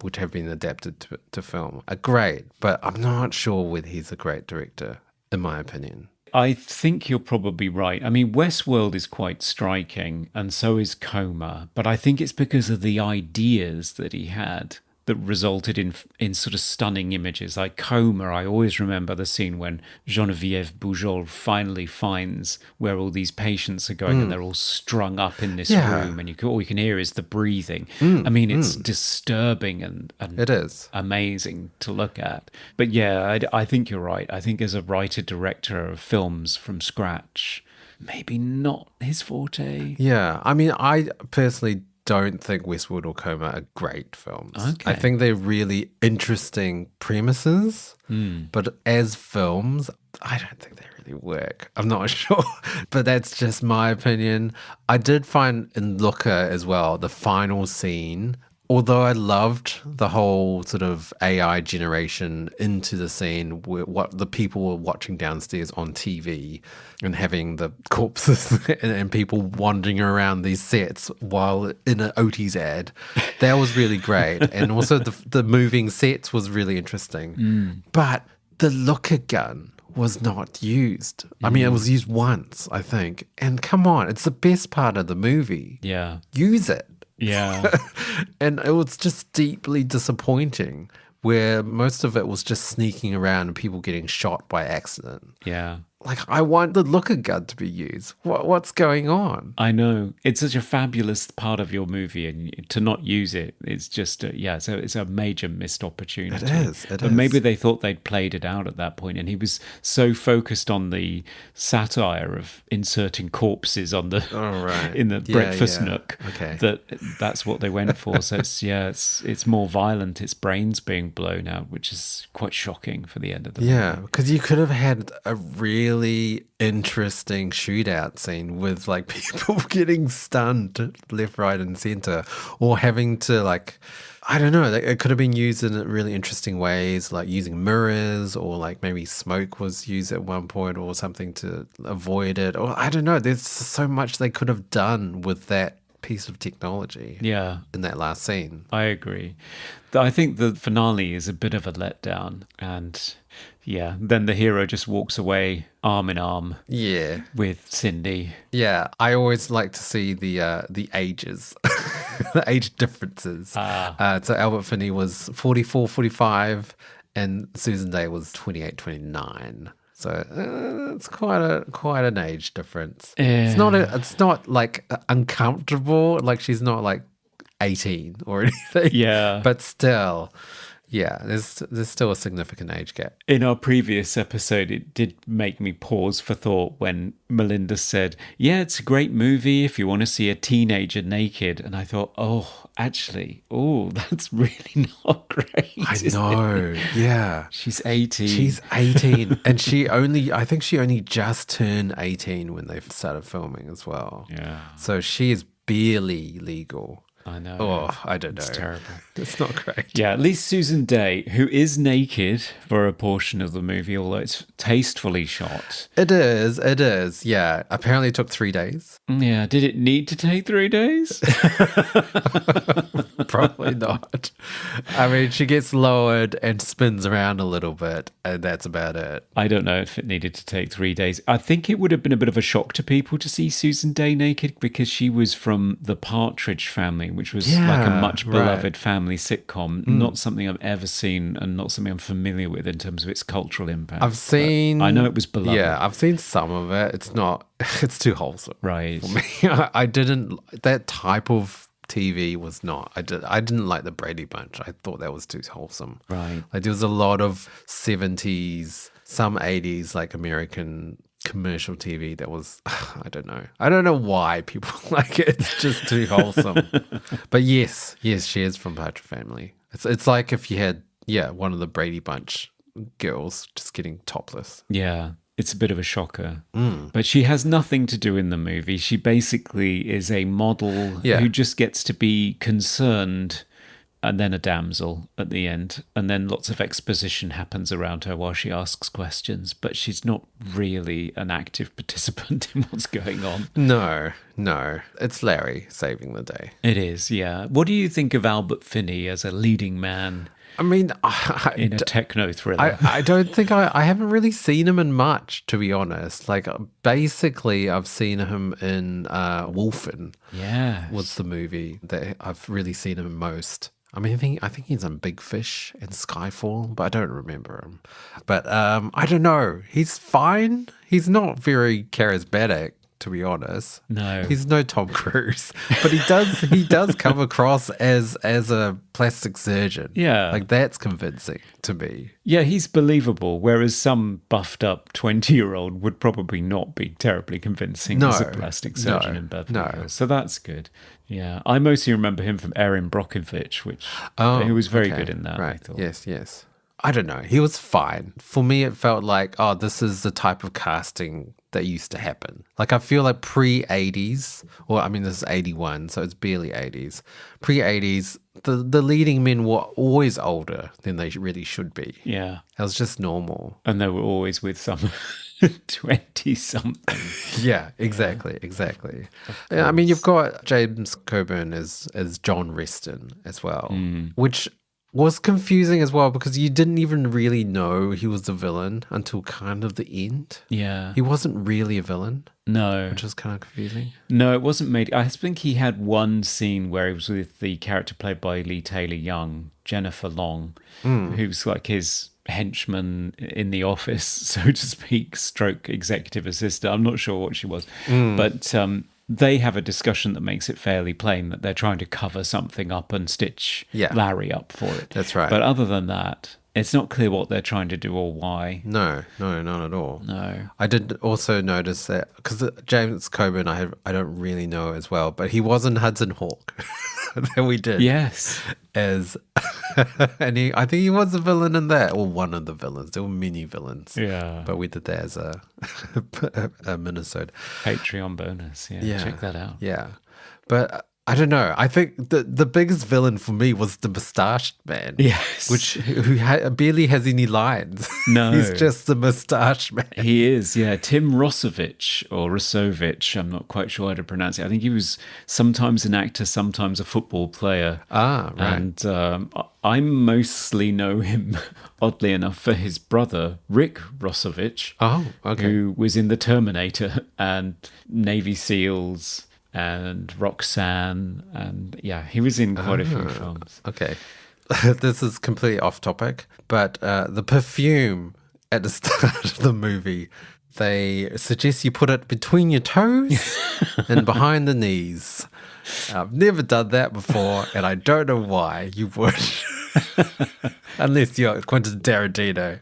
which have been adapted to film are great, but I'm not sure whether he's a great director, in my opinion. I think you're probably right. I mean, Westworld is quite striking, and so is Coma, but I think it's because of the ideas that he had that resulted in sort of stunning images. Like Coma, I always remember the scene when Geneviève Bujold finally finds where all these patients are going and they're all strung up in this room, and all you can hear is the breathing. I mean, it's disturbing and It is. amazing to look at. But yeah, I think you're right. I think as a writer-director of films from scratch, maybe not his forte. Yeah, I mean, I personally don't think Westworld or Coma are great films. Okay. I think they're really interesting premises, but as films, I don't think they really work. I'm not sure, but that's just my opinion. I did find in Looker as well, the final scene, although I loved the whole sort of AI generation into the scene where what the people were watching downstairs on TV and having the corpses and people wandering around these sets while in an Otis ad, that was really great. And also the moving sets was really interesting. But the Looker gun was not used. I mean, it was used once, I think. And come on, it's the best part of the movie. Yeah. Use it. Yeah. And it was just deeply disappointing where most of it was just sneaking around and people getting shot by accident. Yeah. Like, I want the Looker gun to be used. What's going on? I know. It's such a fabulous part of your movie, and to not use it, it's just, it's a major missed opportunity. It is. But maybe they thought they'd played it out at that point, and he was so focused on the satire of inserting corpses on the in the breakfast nook that's what they went for. So it's more violent. It's brains being blown out, which is quite shocking for the end of the movie. Yeah, because you could have had a really interesting shootout scene with like people getting stunned left, right, and center, or having to like, I don't know, it could have been used in really interesting ways, like using mirrors, or like maybe smoke was used at one point or something to avoid it, or I don't know. There's so much they could have done with that piece of technology. Yeah, in that last scene, I agree. I think the finale is a bit of a letdown, and yeah, then the hero just walks away arm in arm. Yeah, with Cindy. Yeah, I always like to see the ages, the age differences. So Albert Finney was 44, 45, and Susan Day was 28, 29. So it's quite an age difference. Yeah. It's not like uncomfortable. Like she's not like 18 or anything. Yeah, but still. Yeah, there's still a significant age gap. In our previous episode, it did make me pause for thought when Melinda said, yeah, it's a great movie if you want to see a teenager naked. And I thought, actually, that's really not great. I know, yeah. She's 18. She's 18. And I think she only just turned 18 when they started filming as well. Yeah. So she is barely legal. I know. Oh, I don't know. It's terrible. It's not great. Yeah, at least Susan Day, who is naked for a portion of the movie, although it's tastefully shot. It is. Yeah. Apparently it took 3 days. Yeah, did it need to take 3 days? Probably not. I mean, she gets lowered and spins around a little bit, and that's about it. I don't know if it needed to take 3 days. I think it would have been a bit of a shock to people to see Susan Day naked because she was from the Partridge Family, which was like a much beloved family sitcom. Not something I've ever seen and not something I'm familiar with in terms of its cultural impact. I've seen... I know it was beloved. Yeah, I've seen some of it. It's not... It's too wholesome. Right. For me. I didn't... That type of TV was not. I didn't like the Brady Bunch. I thought that was too wholesome. Right. Like there was a lot of 70s, some 80s, like American commercial TV that was, I don't know. I don't know why people like it. It's just too wholesome. But yes, she is from Partridge Family. It's like if you had, one of the Brady Bunch girls just getting topless. Yeah. It's a bit of a shocker. But she has nothing to do in the movie. She basically is a model who just gets to be concerned and then a damsel at the end. And then lots of exposition happens around her while she asks questions. But she's not really an active participant in what's going on. No. It's Larry saving the day. It is, yeah. What do you think of Albert Finney as a leading man? I mean, in a techno thriller. I don't think I haven't really seen him in much, to be honest. Like, basically, I've seen him in Wolfen. Yeah, was the movie that I've really seen him most. I mean, I think he's in Big Fish and Skyfall, but I don't remember him. But I don't know. He's fine. He's not very charismatic, to be honest. No, he's no Tom Cruise, but he does come across as a plastic surgeon. Yeah, like that's convincing to me. Yeah, he's believable, whereas some buffed up 20-year-old would probably not be terribly convincing as a plastic surgeon in Beverly Hills. So that's good. Yeah, I mostly remember him from Erin Brockovich, which he was very good in that. Right. I thought. Yes. I don't know. He was fine. For me, it felt like, this is the type of casting that used to happen. Like, I feel like pre-80s, or I mean, this is 81, so it's barely 80s. Pre-80s, the leading men were always older than they really should be. Yeah. That was just normal. And they were always with some 20-something. Yeah, exactly. Yeah, I mean, you've got James Coburn as John Reston as well, which was confusing as well because you didn't even really know he was the villain until kind of the end. Yeah. He wasn't really a villain. No. Which was kind of confusing. No, it wasn't made. I think he had one scene where he was with the character played by Lee Taylor Young, Jennifer Long, who's like his henchman in the office, so to speak, stroke executive assistant. I'm not sure what she was. But they have a discussion that makes it fairly plain that they're trying to cover something up and stitch Larry up for it. That's right. But other than that, it's not clear what they're trying to do or why. No, not at all. No. I did also notice that, because James Coburn I don't really know as well, but he was in Hudson Hawk. That we did. Yes. And I think he was a villain in that, or one of the villains. There were many villains. Yeah. But we did that as a Minnesota Patreon bonus. Yeah. Check that out. Yeah. But I don't know. I think the biggest villain for me was the mustached man. Yes. Who barely has any lines. No. He's just the mustached man. He is, yeah. Tim Rosovich, or Rosovich, I'm not quite sure how to pronounce it. I think he was sometimes an actor, sometimes a football player. Ah, right. And I mostly know him, oddly enough, for his brother, Rick Rosovich. Oh, okay. Who was in The Terminator and Navy SEALs and Roxanne, and he was in quite a few films. Okay. This is completely off topic, but the perfume at the start of the movie, they suggest you put it between your toes and behind the knees. I've never done that before, and I don't know why you would. Unless you're Quentin Tarantino.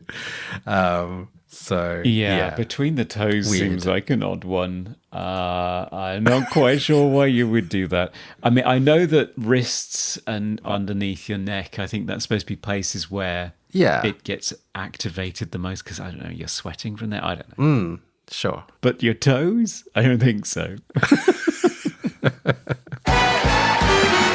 So yeah, between the toes weird. Seems like an odd one. I'm not quite sure why you would do that. I mean, I know that wrists and underneath your neck, I think that's supposed to be places where it gets activated the most because, I don't know, you're sweating from there. I don't know. Sure. But your toes? I don't think so.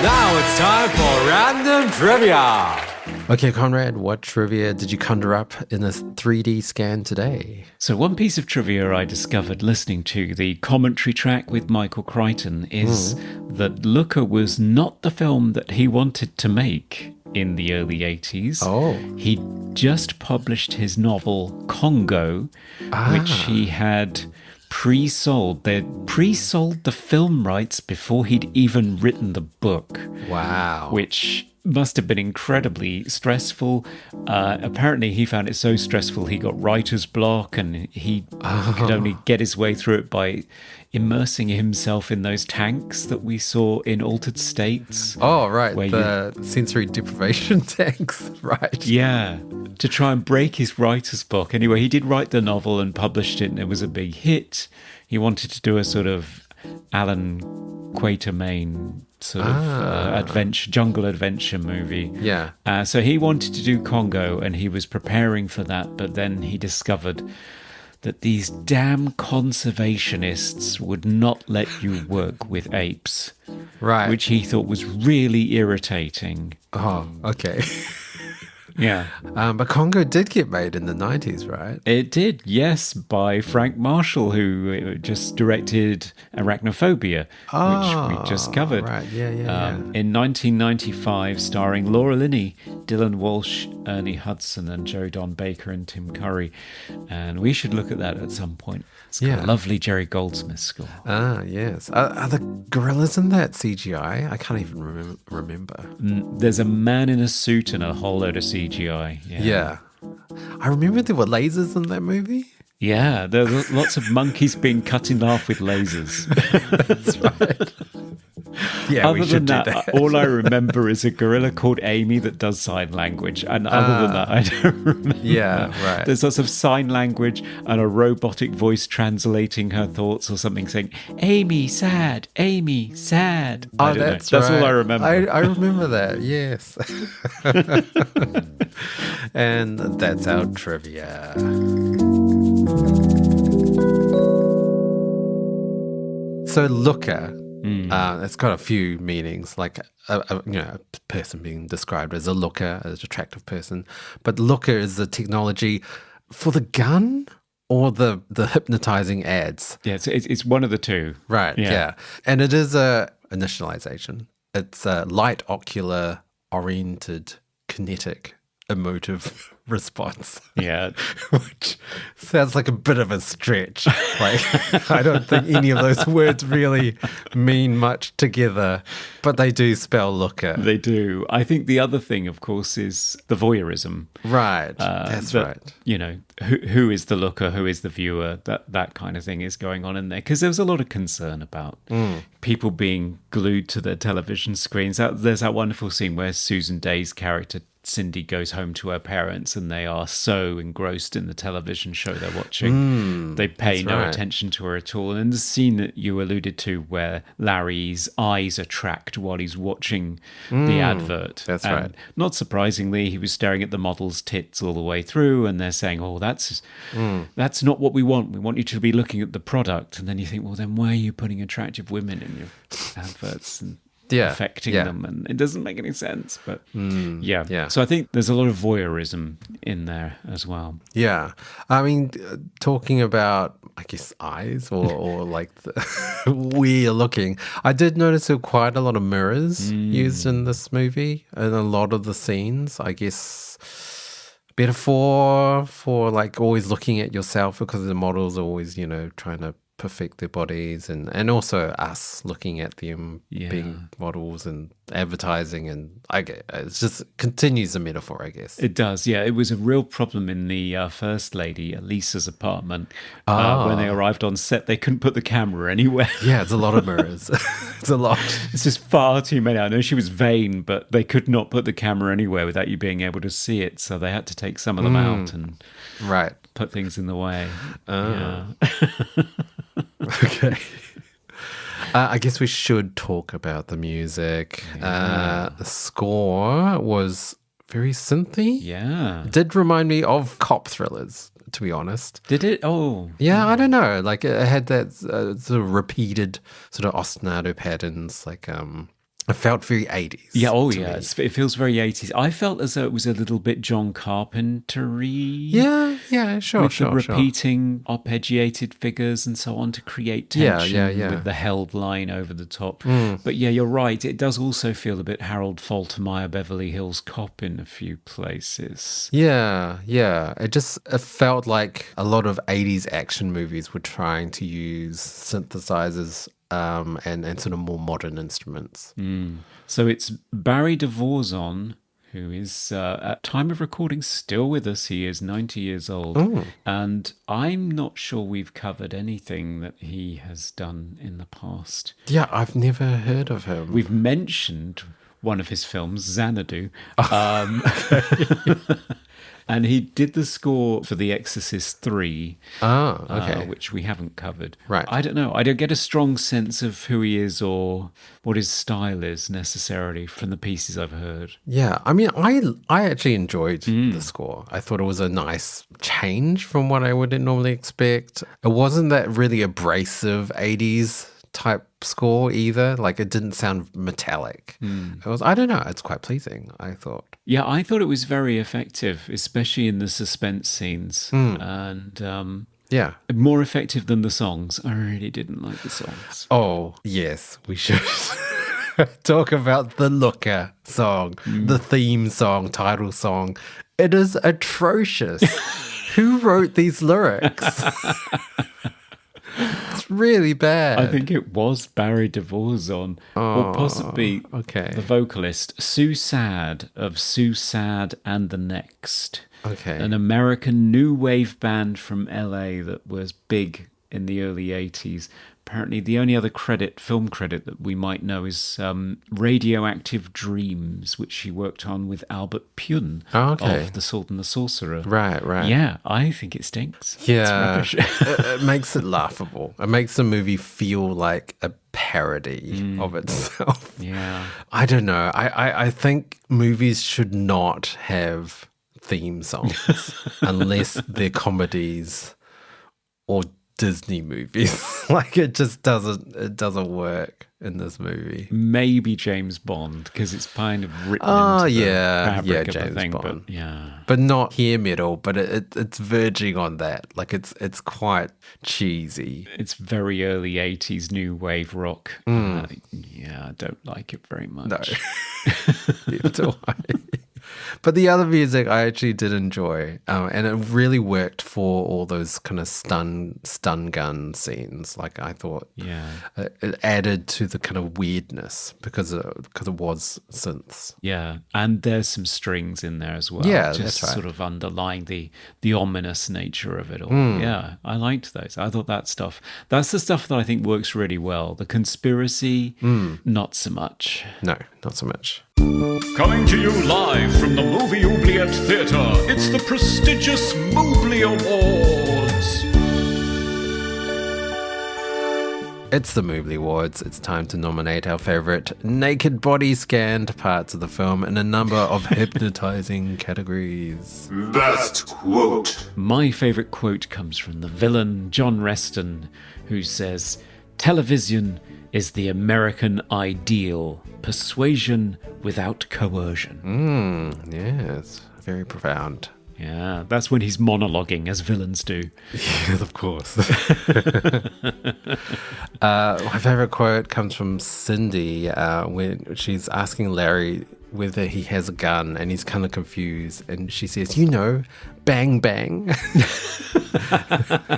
Now, It's time for random trivia. Okay, Conrad, what trivia did you conjure up in this 3D scan today? So one piece of trivia I discovered listening to the commentary track with Michael Crichton is that Looker was not the film that he wanted to make in the early 80s. Oh. He just published his novel Congo, which he had pre-sold. They'd pre-sold the film rights before he'd even written the book. Wow. Which must have been incredibly stressful. Apparently he found it so stressful he got writer's block, and he could only get his way through it by immersing himself in those tanks that we saw in Altered States. Oh, right. The sensory deprivation tanks. Right. Yeah, to try and break his writer's block. Anyway, he did write the novel and published it, and it was a big hit. He wanted to do a sort of Alan Quatermain sort of jungle adventure movie. Yeah. So he wanted to do Congo, and he was preparing for that, but then he discovered that these damn conservationists would not let you work with apes. Right. Which he thought was really irritating. Oh, okay. Yeah. But Congo did get made in the 90s, right? It did, yes, by Frank Marshall, who just directed Arachnophobia, which we just covered. Right, yeah. In 1995, starring Laura Linney, Dylan Walsh, Ernie Hudson, and Joe Don Baker and Tim Curry. And we should look at that at some point. It's got a lovely Jerry Goldsmith score. Ah, yes. Are the gorillas in that CGI? I can't even remember. There's a man in a suit and a whole load of CGI. Yeah. I remember there were lasers in that movie. Yeah, there were lots of monkeys being cut in half with lasers. That's right. Yeah, other than that, all I remember is a gorilla called Amy that does sign language. And other than that, I don't remember. Yeah, right. There's lots of sign language and a robotic voice translating her thoughts or something saying, Amy, sad, Amy, sad. Oh, that's right. That's all I remember. I remember that, yes. And that's our trivia. So Looker, it's got a few meanings, like a person being described as a looker, as an attractive person. But Looker is the technology for the gun or the hypnotizing ads. Yeah, it's one of the two. Right, yeah. And it is a initialization. It's a light ocular oriented kinetic emotive response. Yeah. Which sounds like a bit of a stretch. Like, I don't think any of those words really mean much together, but they do spell looker. They do. I think the other thing, of course, is the voyeurism. Right. That's right. You know, who is the looker, who is the viewer, that kind of thing is going on in there. Because there was a lot of concern about people being glued to their television screens. There's that wonderful scene where Susan Day's character Cindy goes home to her parents and they are so engrossed in the television show they're watching. They pay no attention to her at all. And the scene that you alluded to where Larry's eyes are tracked while he's watching the advert. That's right. Not surprisingly, he was staring at the model's tits all the way through and they're saying, oh, that's not what we want. We want you to be looking at the product. And then you think, well, then why are you putting attractive women in your adverts and affecting them, and it doesn't make any sense. But so I think there's a lot of voyeurism in there as well. Yeah, I mean, talking about, I guess, eyes or like where you're looking, I did notice there were quite a lot of mirrors used in this movie in a lot of the scenes. I guess better for like always looking at yourself, because the models are always, trying to perfect their bodies, and also us looking at them being models and advertising, and I get it's just continues the metaphor, I guess. It does, yeah. It was a real problem in the First Lady, Lisa's apartment. When they arrived on set, they couldn't put the camera anywhere. Yeah, it's a lot of mirrors. It's a lot. It's just far too many. I know she was vain, but they could not put the camera anywhere without you being able to see it, so they had to take some of them out and put things in the way. Yeah. Okay. I guess we should talk about the music. The score was very synthy. Yeah. It did remind me of cop thrillers, to be honest. Did it? Oh. Yeah, I don't know. Like, it had that sort of repeated sort of ostinato patterns, like It felt very 80s. Yeah, to me. it feels very 80s. I felt as though it was a little bit John Carpenter-y. Yeah, sure, with sure, the repeating arpeggiated figures and so on to create tension with the held line over the top. But yeah, you're right. It does also feel a bit Harold Faltermeyer, Beverly Hills Cop in a few places. Yeah. It felt like a lot of 80s action movies were trying to use synthesizers and sort of more modern instruments. So it's Barry DeVorzon, who is, at time of recording, still with us. He is 90 years old. And I'm not sure we've covered anything that he has done in the past. Yeah, I've never heard of him. We've mentioned one of his films, Xanadu. And he did the score for The Exorcist 3, which we haven't covered. Right. I don't know. I don't get a strong sense of who he is or what his style is necessarily from the pieces I've heard. Yeah, I mean, I actually enjoyed the score. I thought it was a nice change from what I would normally expect. It wasn't that really abrasive 80s type score either. Like, it didn't sound metallic. It was, I don't know, it's quite pleasing, I thought. Yeah, I thought it was very effective, especially in the suspense scenes. And yeah, more effective than the songs. I really didn't like the songs. Oh, yes, we should talk about the Looker song, the theme song, title song. It is atrocious. Who wrote these lyrics? It's really bad. I think it was Barry DeVorzon, or possibly the vocalist, Sue Sad of Sue Sad and the Next. Okay. An American new wave band from LA that was big in the early 80s. Apparently, the only other film credit that we might know is Radioactive Dreams, which she worked on with Albert Pune of The Sword and the Sorcerer. Right. Yeah, I think it stinks. Yeah, it's rubbish. it makes it laughable. It makes the movie feel like a parody of itself. Yeah. I don't know. I think movies should not have theme songs unless they're comedies or Disney movies. Like, it just doesn't work in this movie. Maybe James Bond, because it's kind of written into the fabric of James the thing. Bond. But But not hair metal, but it's verging on that. Like, it's quite cheesy. it's very early 80s new wave rock. I don't like it very much. No. Neither do I. But the other music I actually did enjoy, and it really worked for all those kind of stun gun scenes. Like, I thought, it added to the kind of weirdness because it was synths. Yeah, and there's some strings in there as well. Yeah, just that's right. sort of underlying the ominous nature of it all. Yeah, I liked those. I thought that's the stuff that I think works really well. The conspiracy, not so much. No, not so much. Coming to you live from the movie Oubliette Theatre, it's the prestigious Mobley Awards. It's the Mobley Awards. It's time to nominate our favourite naked body scanned parts of the film in a number of hypnotizing categories. Best quote. My favourite quote comes from the villain, John Reston, who says, "Television is the American ideal. Persuasion without coercion." Yes, very profound. Yeah, that's when he's monologuing, as villains do. Yes, of course. My favorite quote comes from Cindy when she's asking Larry whether he has a gun, and he's kind of confused, and she says, bang bang.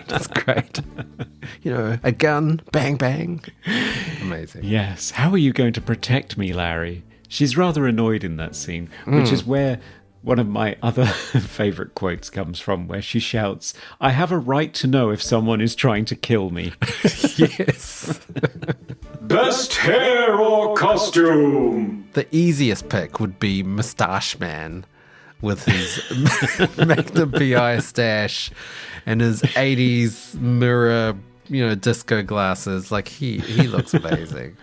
That's great. A gun, bang bang. Amazing. Yes. How are you going to protect me, Larry? She's rather annoyed in that scene, which is where one of my other favourite quotes comes from, where she shouts, "I have a right to know if someone is trying to kill me." Yes. Best hair or costume. The easiest pick would be Moustache Man with his Magnum PI stash and his 80s mirror, disco glasses. Like, he looks amazing.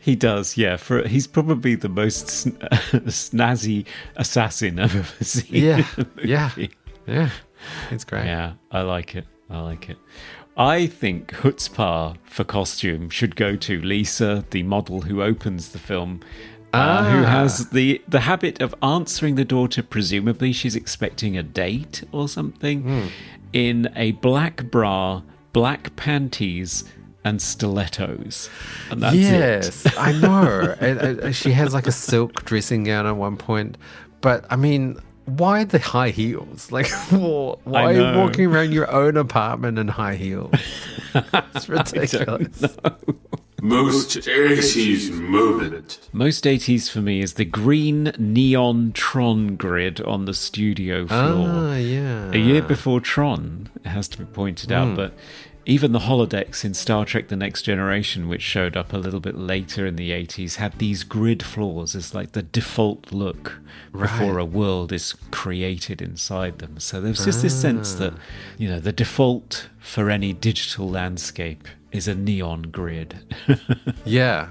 He does, yeah. He's probably the most snazzy assassin I've ever seen. Yeah. It's great. Yeah, I like it. I think chutzpah for costume should go to Lisa, the model who opens the film, who has the habit of answering the door to, presumably she's expecting a date or something, in a black bra, black panties, and stilettos. And that's it. I know. She has like a silk dressing gown at one point. But, I mean, why the high heels? Like, why are you walking around your own apartment in high heels? It's ridiculous. Most 80s moment. Most 80s for me is the green neon Tron grid on the studio floor. Ah, yeah. A year before Tron, it has to be pointed out, but even the holodecks in Star Trek The Next Generation, which showed up a little bit later in the 80s, had these grid floors as like the default look before a world is created inside them. So there's just this sense that, you know, the default for any digital landscape is a neon grid. Yeah.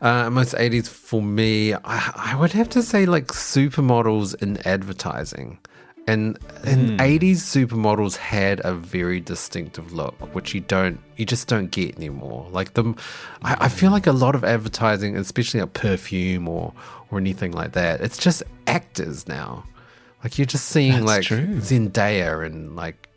Most 80s for me, I would have to say like supermodels in advertising. And 80s supermodels had a very distinctive look, which you just don't get anymore. Like I feel like a lot of advertising, especially a perfume or anything like that, it's just actors now. Like you're just seeing Zendaya and like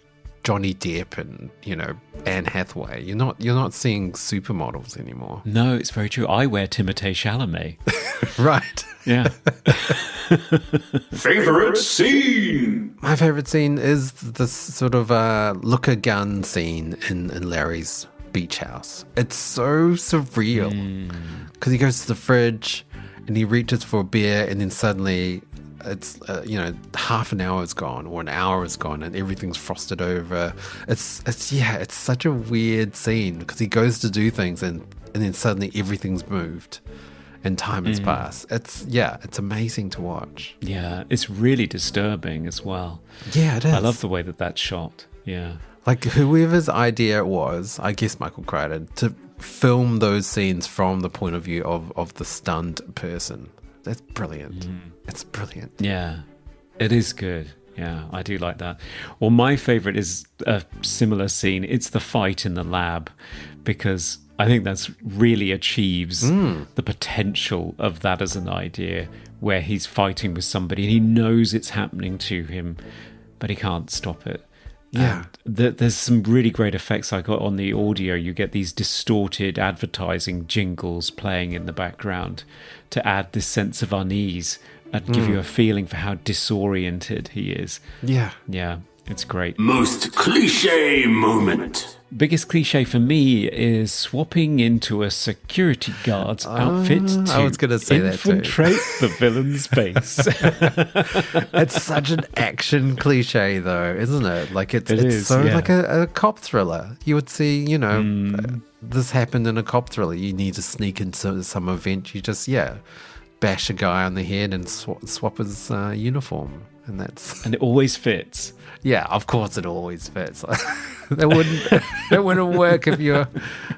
Johnny Depp and, you know, Anne Hathaway. You're not seeing supermodels anymore. No, it's very true. I wear Timothée Chalamet. Right. Yeah. Favorite scene? My favorite scene is this sort of looker gun scene in Larry's beach house. It's so surreal because he goes to the fridge and he reaches for a beer and then suddenly it's half an hour is gone or an hour is gone and everything's frosted over. It's such a weird scene because he goes to do things and then suddenly everything's moved and time has passed. It's amazing to watch. Yeah, it's really disturbing as well. Yeah, it is. I love the way that that's shot. Yeah. Like whoever's idea it was, I guess Michael Crichton, to film those scenes from the point of view of the stunned person. That's brilliant. It's brilliant. Yeah, it is good. Yeah, I do like that. Well, my favorite is a similar scene. It's the fight in the lab, because I think that's really achieves the potential of that as an idea, where he's fighting with somebody and he knows it's happening to him, but he can't stop it. Yeah. There's some really great effects I got on the audio. You get these distorted advertising jingles playing in the background to add this sense of unease and give you a feeling for how disoriented he is. Yeah. Yeah, it's great. Most cliche moment. Biggest cliche for me is swapping into a security guard's outfit to I was gonna say that too. infiltrate the villain's base. It's such an action cliche, though, isn't it? Like it's is, so yeah. like a cop thriller. You would see, this happened in a cop thriller. You need to sneak into some event. You just bash a guy on the head and swap his uniform, and and it always fits. Yeah, of course it always fits. that wouldn't work if you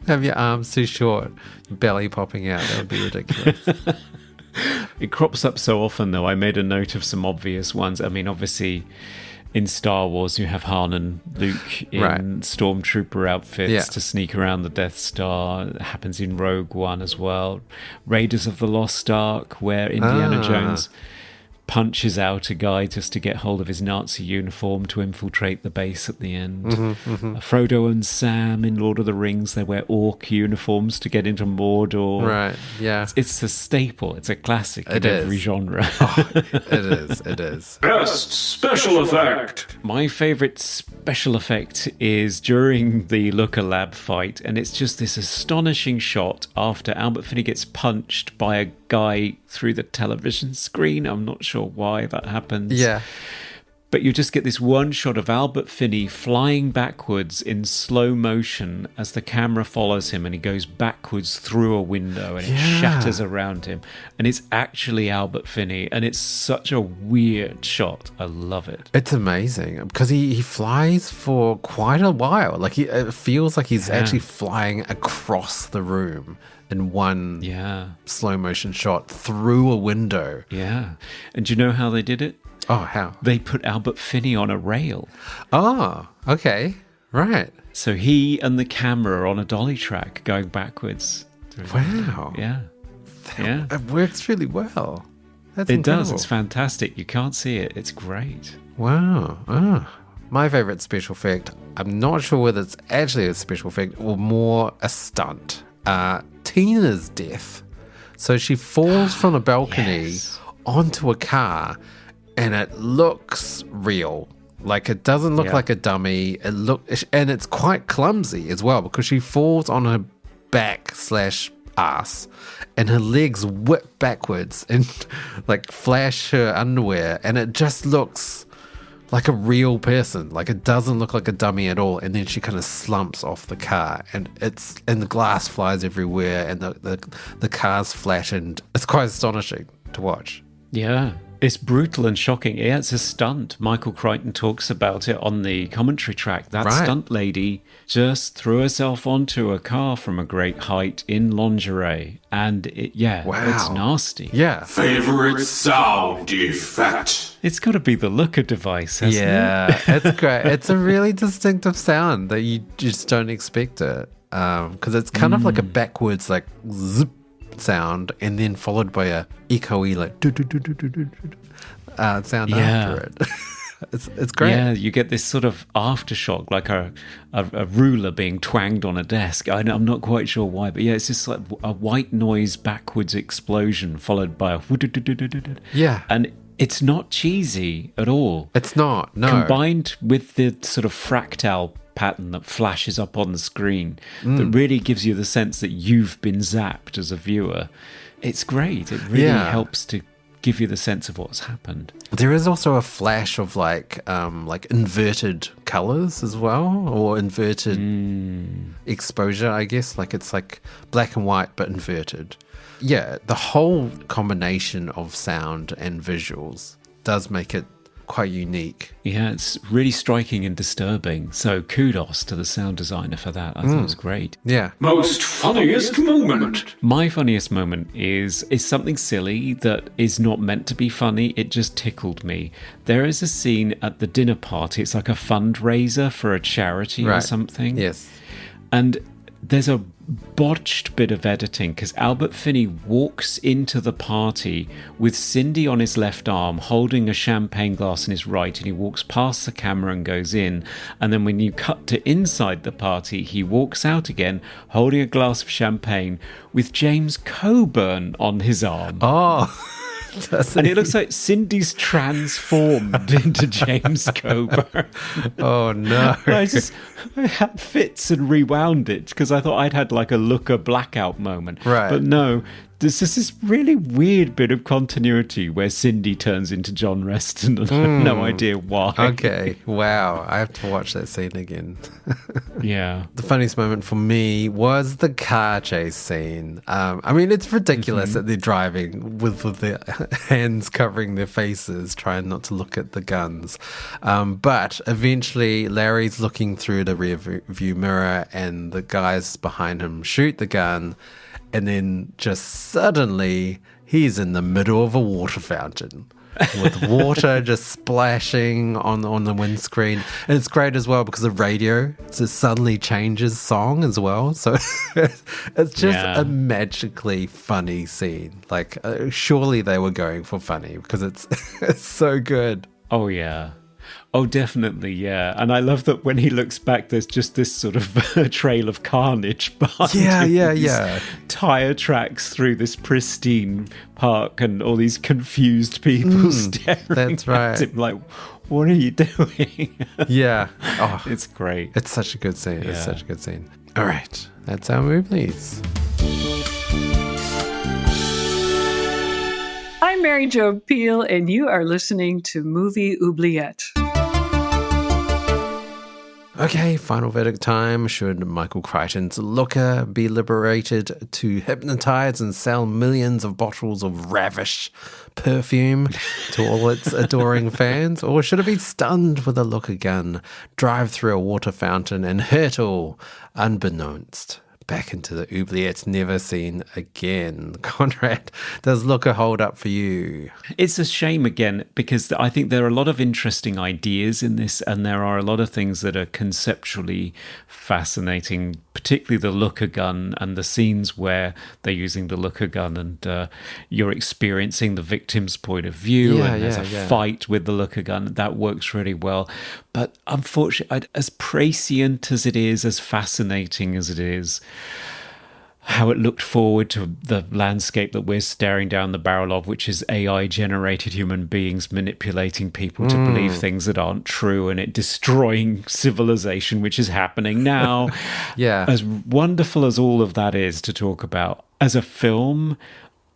have your arms too short, belly popping out. That would be ridiculous. It crops up so often, though. I made a note of some obvious ones. I mean, obviously, in Star Wars, you have Han and Luke in stormtrooper outfits to sneak around the Death Star. It happens in Rogue One as well. Raiders of the Lost Ark, where Indiana Jones punches out a guy just to get hold of his Nazi uniform to infiltrate the base at the end. Frodo and Sam in Lord of the Rings, they wear orc uniforms to get into Mordor. Right, yeah. It's a staple. It's a classic in every genre. It is. Best special effect. My favourite special effect is during the Looker Lab fight, and it's just this astonishing shot after Albert Finney gets punched by a guy through the television screen. I'm not sure why that happens. Yeah. But you just get this one shot of Albert Finney flying backwards in slow motion as the camera follows him, and he goes backwards through a window and it shatters around him. And it's actually Albert Finney, and it's such a weird shot. I love it. It's amazing because he flies for quite a while. Like it feels like he's actually flying across the room in one slow motion shot through a window. Yeah. And do you know how they did it? Oh, how? They put Albert Finney on a rail. Oh, okay. Right. So he and the camera are on a dolly track going backwards. Wow. Yeah. Yeah. It works really well. That's It incredible. does. It's fantastic. You can't see it. It's great. Wow. Ah. My favorite special effect, I'm not sure whether it's actually a special effect or more a stunt. Tina's death. So she falls from a balcony Yes. onto a car and it looks real. Like it doesn't look Yeah. like a dummy. And it's quite clumsy as well because she falls on her back/ass and her legs whip backwards and like flash her underwear and it just looks like a real person. Like it doesn't look like a dummy at all. And then she kind of slumps off the car and the glass flies everywhere and the car's flattened. It's quite astonishing to watch. Yeah. It's brutal and shocking. Yeah, it's a stunt. Michael Crichton talks about it on the commentary track. That Right. stunt lady just threw herself onto a car from a great height in lingerie. And it's Wow. nasty. Yeah. Favorite sound effect. It's got to be the looker device, hasn't it? Yeah, it's great. It's a really distinctive sound that you just don't expect it. Because it's kind of like a backwards, like zip sound, and then followed by a echoey, like sound Yeah. after it. It's great. Yeah, you get this sort of aftershock, like a ruler being twanged on a desk. I'm not quite sure why, but yeah, it's just like a white noise backwards explosion followed by a Yeah. and it's not cheesy at all. It's not, no. Combined with the sort of fractal pattern that flashes up on the screen that really gives you the sense that you've been zapped as a viewer. It's great. It really helps to give you the sense of what's happened. There is also a flash of like inverted colors as well, or inverted exposure, I guess. Like it's like black and white but inverted. Yeah, the whole combination of sound and visuals does make it quite unique. Yeah, it's really striking and disturbing. So kudos to the sound designer for that. I thought it was great. Yeah. Most funniest moment. My funniest moment is something silly that is not meant to be funny. It just tickled me. There is a scene at the dinner party. It's like a fundraiser for a charity or Right. something. Yes. And there's a botched bit of editing because Albert Finney walks into the party with Cindy on his left arm holding a champagne glass in his right, and he walks past the camera and goes in, and then when you cut to inside the party he walks out again holding a glass of champagne with James Coburn on his arm. Oh, And it looks like Cindy's transformed into James Coburn. oh no. I had fits and rewound it because I thought I'd had like a looker blackout moment. Right. But no, there's just this really weird bit of continuity where Cindy turns into John Reston and I have no idea why. Okay. Wow. I have to watch that scene again. Yeah. The funniest moment for me was the car chase scene. I mean, it's ridiculous that they're driving with their hands covering their faces, trying not to look at the guns. But eventually, Larry's looking through the rear view mirror, and the guys behind him shoot the gun, and then just suddenly he's in the middle of a water fountain. With water just splashing on the windscreen. And it's great as well because the radio just suddenly changes song as well. So it's just a magically funny scene. Like, surely they were going for funny because it's so good. Oh, yeah. Oh, definitely, yeah. And I love that when he looks back, there's just this sort of trail of carnage behind him. Yeah. Tire tracks through this pristine park and all these confused people staring that's right. at him like, what are you doing? Yeah. Oh, It's great. it's such a good scene. It's Yeah. such a good scene. All right. That's our movies. I'm Mary Jo Peel, and you are listening to Movie Oubliette. Okay, final verdict time. Should Michael Crichton's Looker be liberated to hypnotize and sell millions of bottles of ravish perfume to all its adoring fans? Or should it be stunned with a Looker gun, drive through a water fountain, and hurt all unbeknownst? back into the oubliettes never seen again. Conrad, does Looker hold up for you? It's a shame again, because I think there are a lot of interesting ideas in this, and there are a lot of things that are conceptually fascinating, particularly the Looker gun and the scenes where they're using the Looker gun and you're experiencing the victim's point of view, and there's a fight with the Looker gun. That works really well. But unfortunately, as prescient as it is, as fascinating as it is, how it looked forward to the landscape that we're staring down the barrel of, which is AI-generated human beings manipulating people to believe things that aren't true, and it destroying civilization, which is happening now. As wonderful as all of that is to talk about, as a film,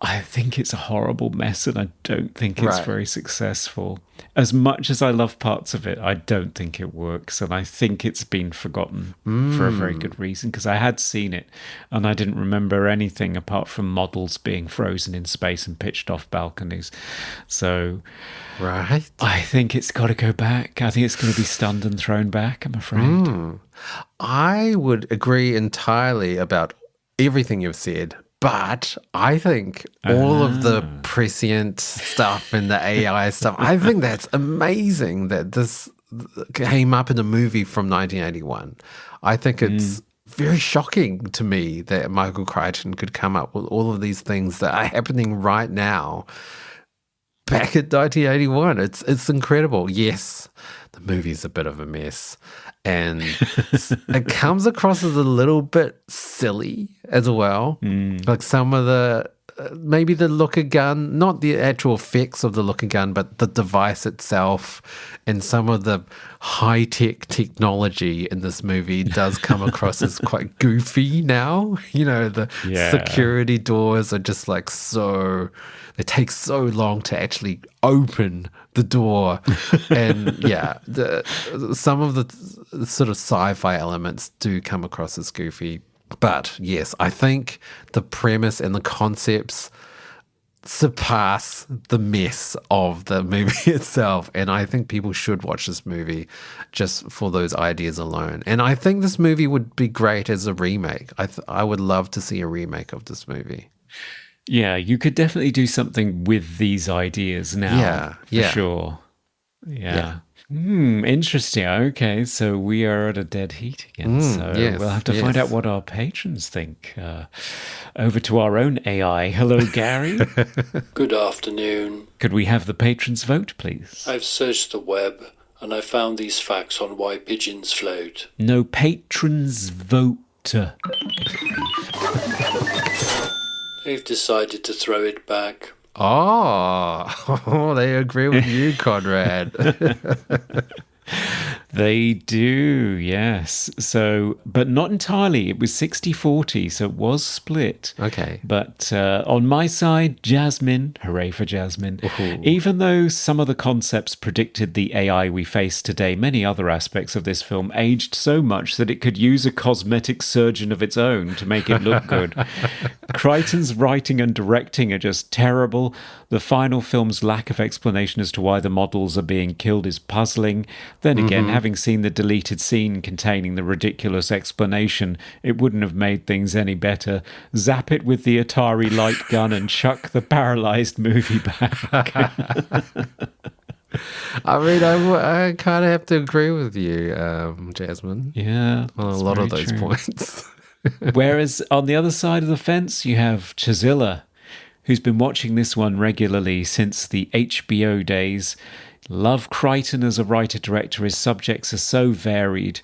I think it's a horrible mess, and I don't think it's very successful. As much as I love parts of it, I don't think it works, and I think it's been forgotten for a very good reason, because I had seen it, and I didn't remember anything apart from models being frozen in space and pitched off balconies. So I think it's got to go back. I think it's going to be stunned and thrown back, I'm afraid. I would agree entirely about everything you've said. But I think all of the prescient stuff and the AI stuff, I think that's amazing that this came up in a movie from 1981. I think it's very shocking to me that Michael Crichton could come up with all of these things that are happening right now back in 1981. It's incredible. Yes, the movie's a bit of a mess. And it comes across as a little bit silly as well. Like some of the, maybe the Looker gun, not the actual effects of the Looker gun, but the device itself and some of the high-tech technology in this movie does come across as quite goofy now. You know, the security doors are just like so... It takes so long to actually open the door. And some of the sort of sci-fi elements do come across as goofy. But yes, I think the premise and the concepts surpass the mess of the movie itself. And I think people should watch this movie just for those ideas alone. And I think this movie would be great as a remake. I would love to see a remake of this movie. Yeah, you could definitely do something with these ideas now. For sure. Interesting. Okay, so we are at a dead heat again. We'll have to find out what our patrons think. Over to our own AI. Hello, Gary. Good afternoon. Could we have the patrons vote, please? I've searched the web and I found these facts on why pigeons float. No patrons vote. They've decided to throw it back. Oh, they agree with you, Conrad. They do, yes. So, but not entirely. It was 60-40, so it was split. Okay. But on my side, Jasmine, hooray for Jasmine. Even though some of the concepts predicted the AI we face today, many other aspects of this film aged so much that it could use a cosmetic surgeon of its own to make it look good. Crichton's writing and directing are just terrible. The final film's lack of explanation as to why the models are being killed is puzzling. Then again, having seen the deleted scene containing the ridiculous explanation, it wouldn't have made things any better. Zap it with the Atari light gun and chuck the paralyzed movie back. I mean, I kind of have to agree with you, Jasmine. Yeah. On a lot of those points. Whereas on the other side of the fence, you have Chazilla, who's been watching this one regularly since the HBO days. Love Crichton as a writer-director. His subjects are so varied.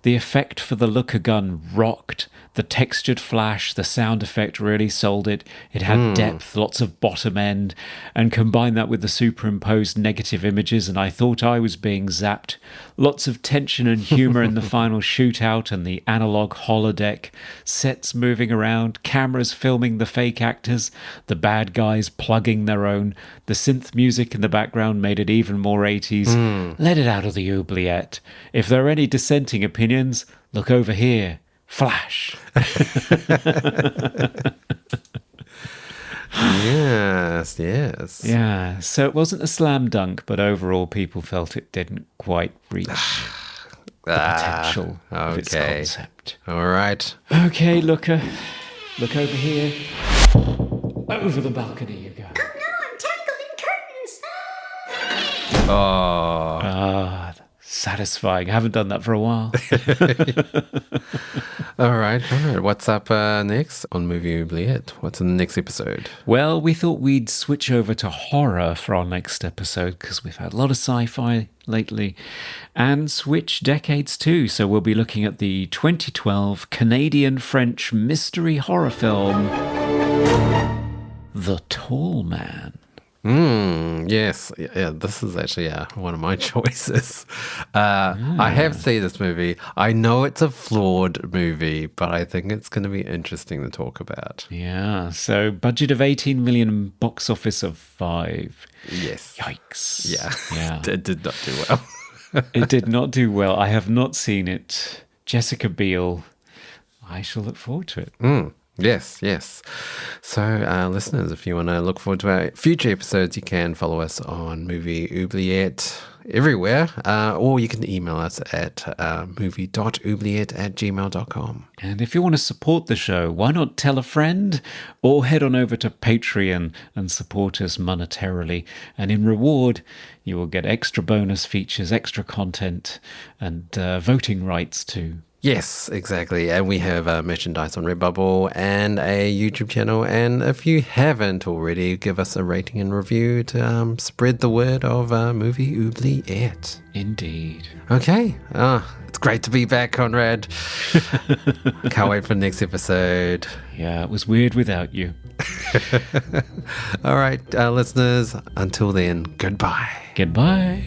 The effect for the Looker gun rocked. The textured flash, the sound effect really sold it. It had depth, lots of bottom end, and combine that with the superimposed negative images, and I thought I was being zapped. Lots of tension and humour in the final shootout and the analogue holodeck. Sets moving around, cameras filming the fake actors, the bad guys plugging their own. The synth music in the background made it even more 80s. Let it out of the oubliette. If there are any dissenting opinions, look over here. Flash. Yes. Yeah, so it wasn't a slam dunk, but overall people felt it didn't quite reach the potential of its okay. concept. All right. Okay, look over here. Over the balcony you go. Oh no, I'm tangled in curtains. Oh. Ah, satisfying. I haven't done that for a while. All right. What's up next on Movie Oubliette? What's in the next episode? Well, we thought we'd switch over to horror for our next episode because we've had a lot of sci-fi lately, and switch decades too. So we'll be looking at the 2012 Canadian-French mystery horror film, The Tall Man. Yes. Yeah, this is actually one of my choices. I have seen this movie. I know it's a flawed movie, but I think it's going to be interesting to talk about. Yeah, so budget of 18 million, box office of 5. Yes. Yikes. Yeah. It did not do well. It did not do well. I have not seen it. Jessica Biel. I shall look forward to it. Yes. So, listeners, if you want to look forward to our future episodes, you can follow us on Movie Oubliette everywhere, or you can email us at movie.oubliette@gmail.com. And if you want to support the show, why not tell a friend or head on over to Patreon and support us monetarily. And in reward, you will get extra bonus features, extra content, and voting rights too. Yes, exactly. And we have merchandise on Redbubble and a YouTube channel. And if you haven't already, give us a rating and review to spread the word of Movie Oubliette. Indeed. Okay. It's great to be back, Conrad. Can't wait for the next episode. Yeah, it was weird without you. All right, listeners, until then, goodbye. Goodbye.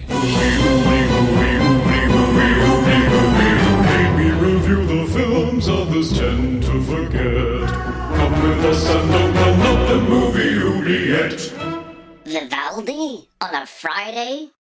We review the films others tend to forget. Come with us and open up the Movie Oubliette. Vivaldi on a Friday?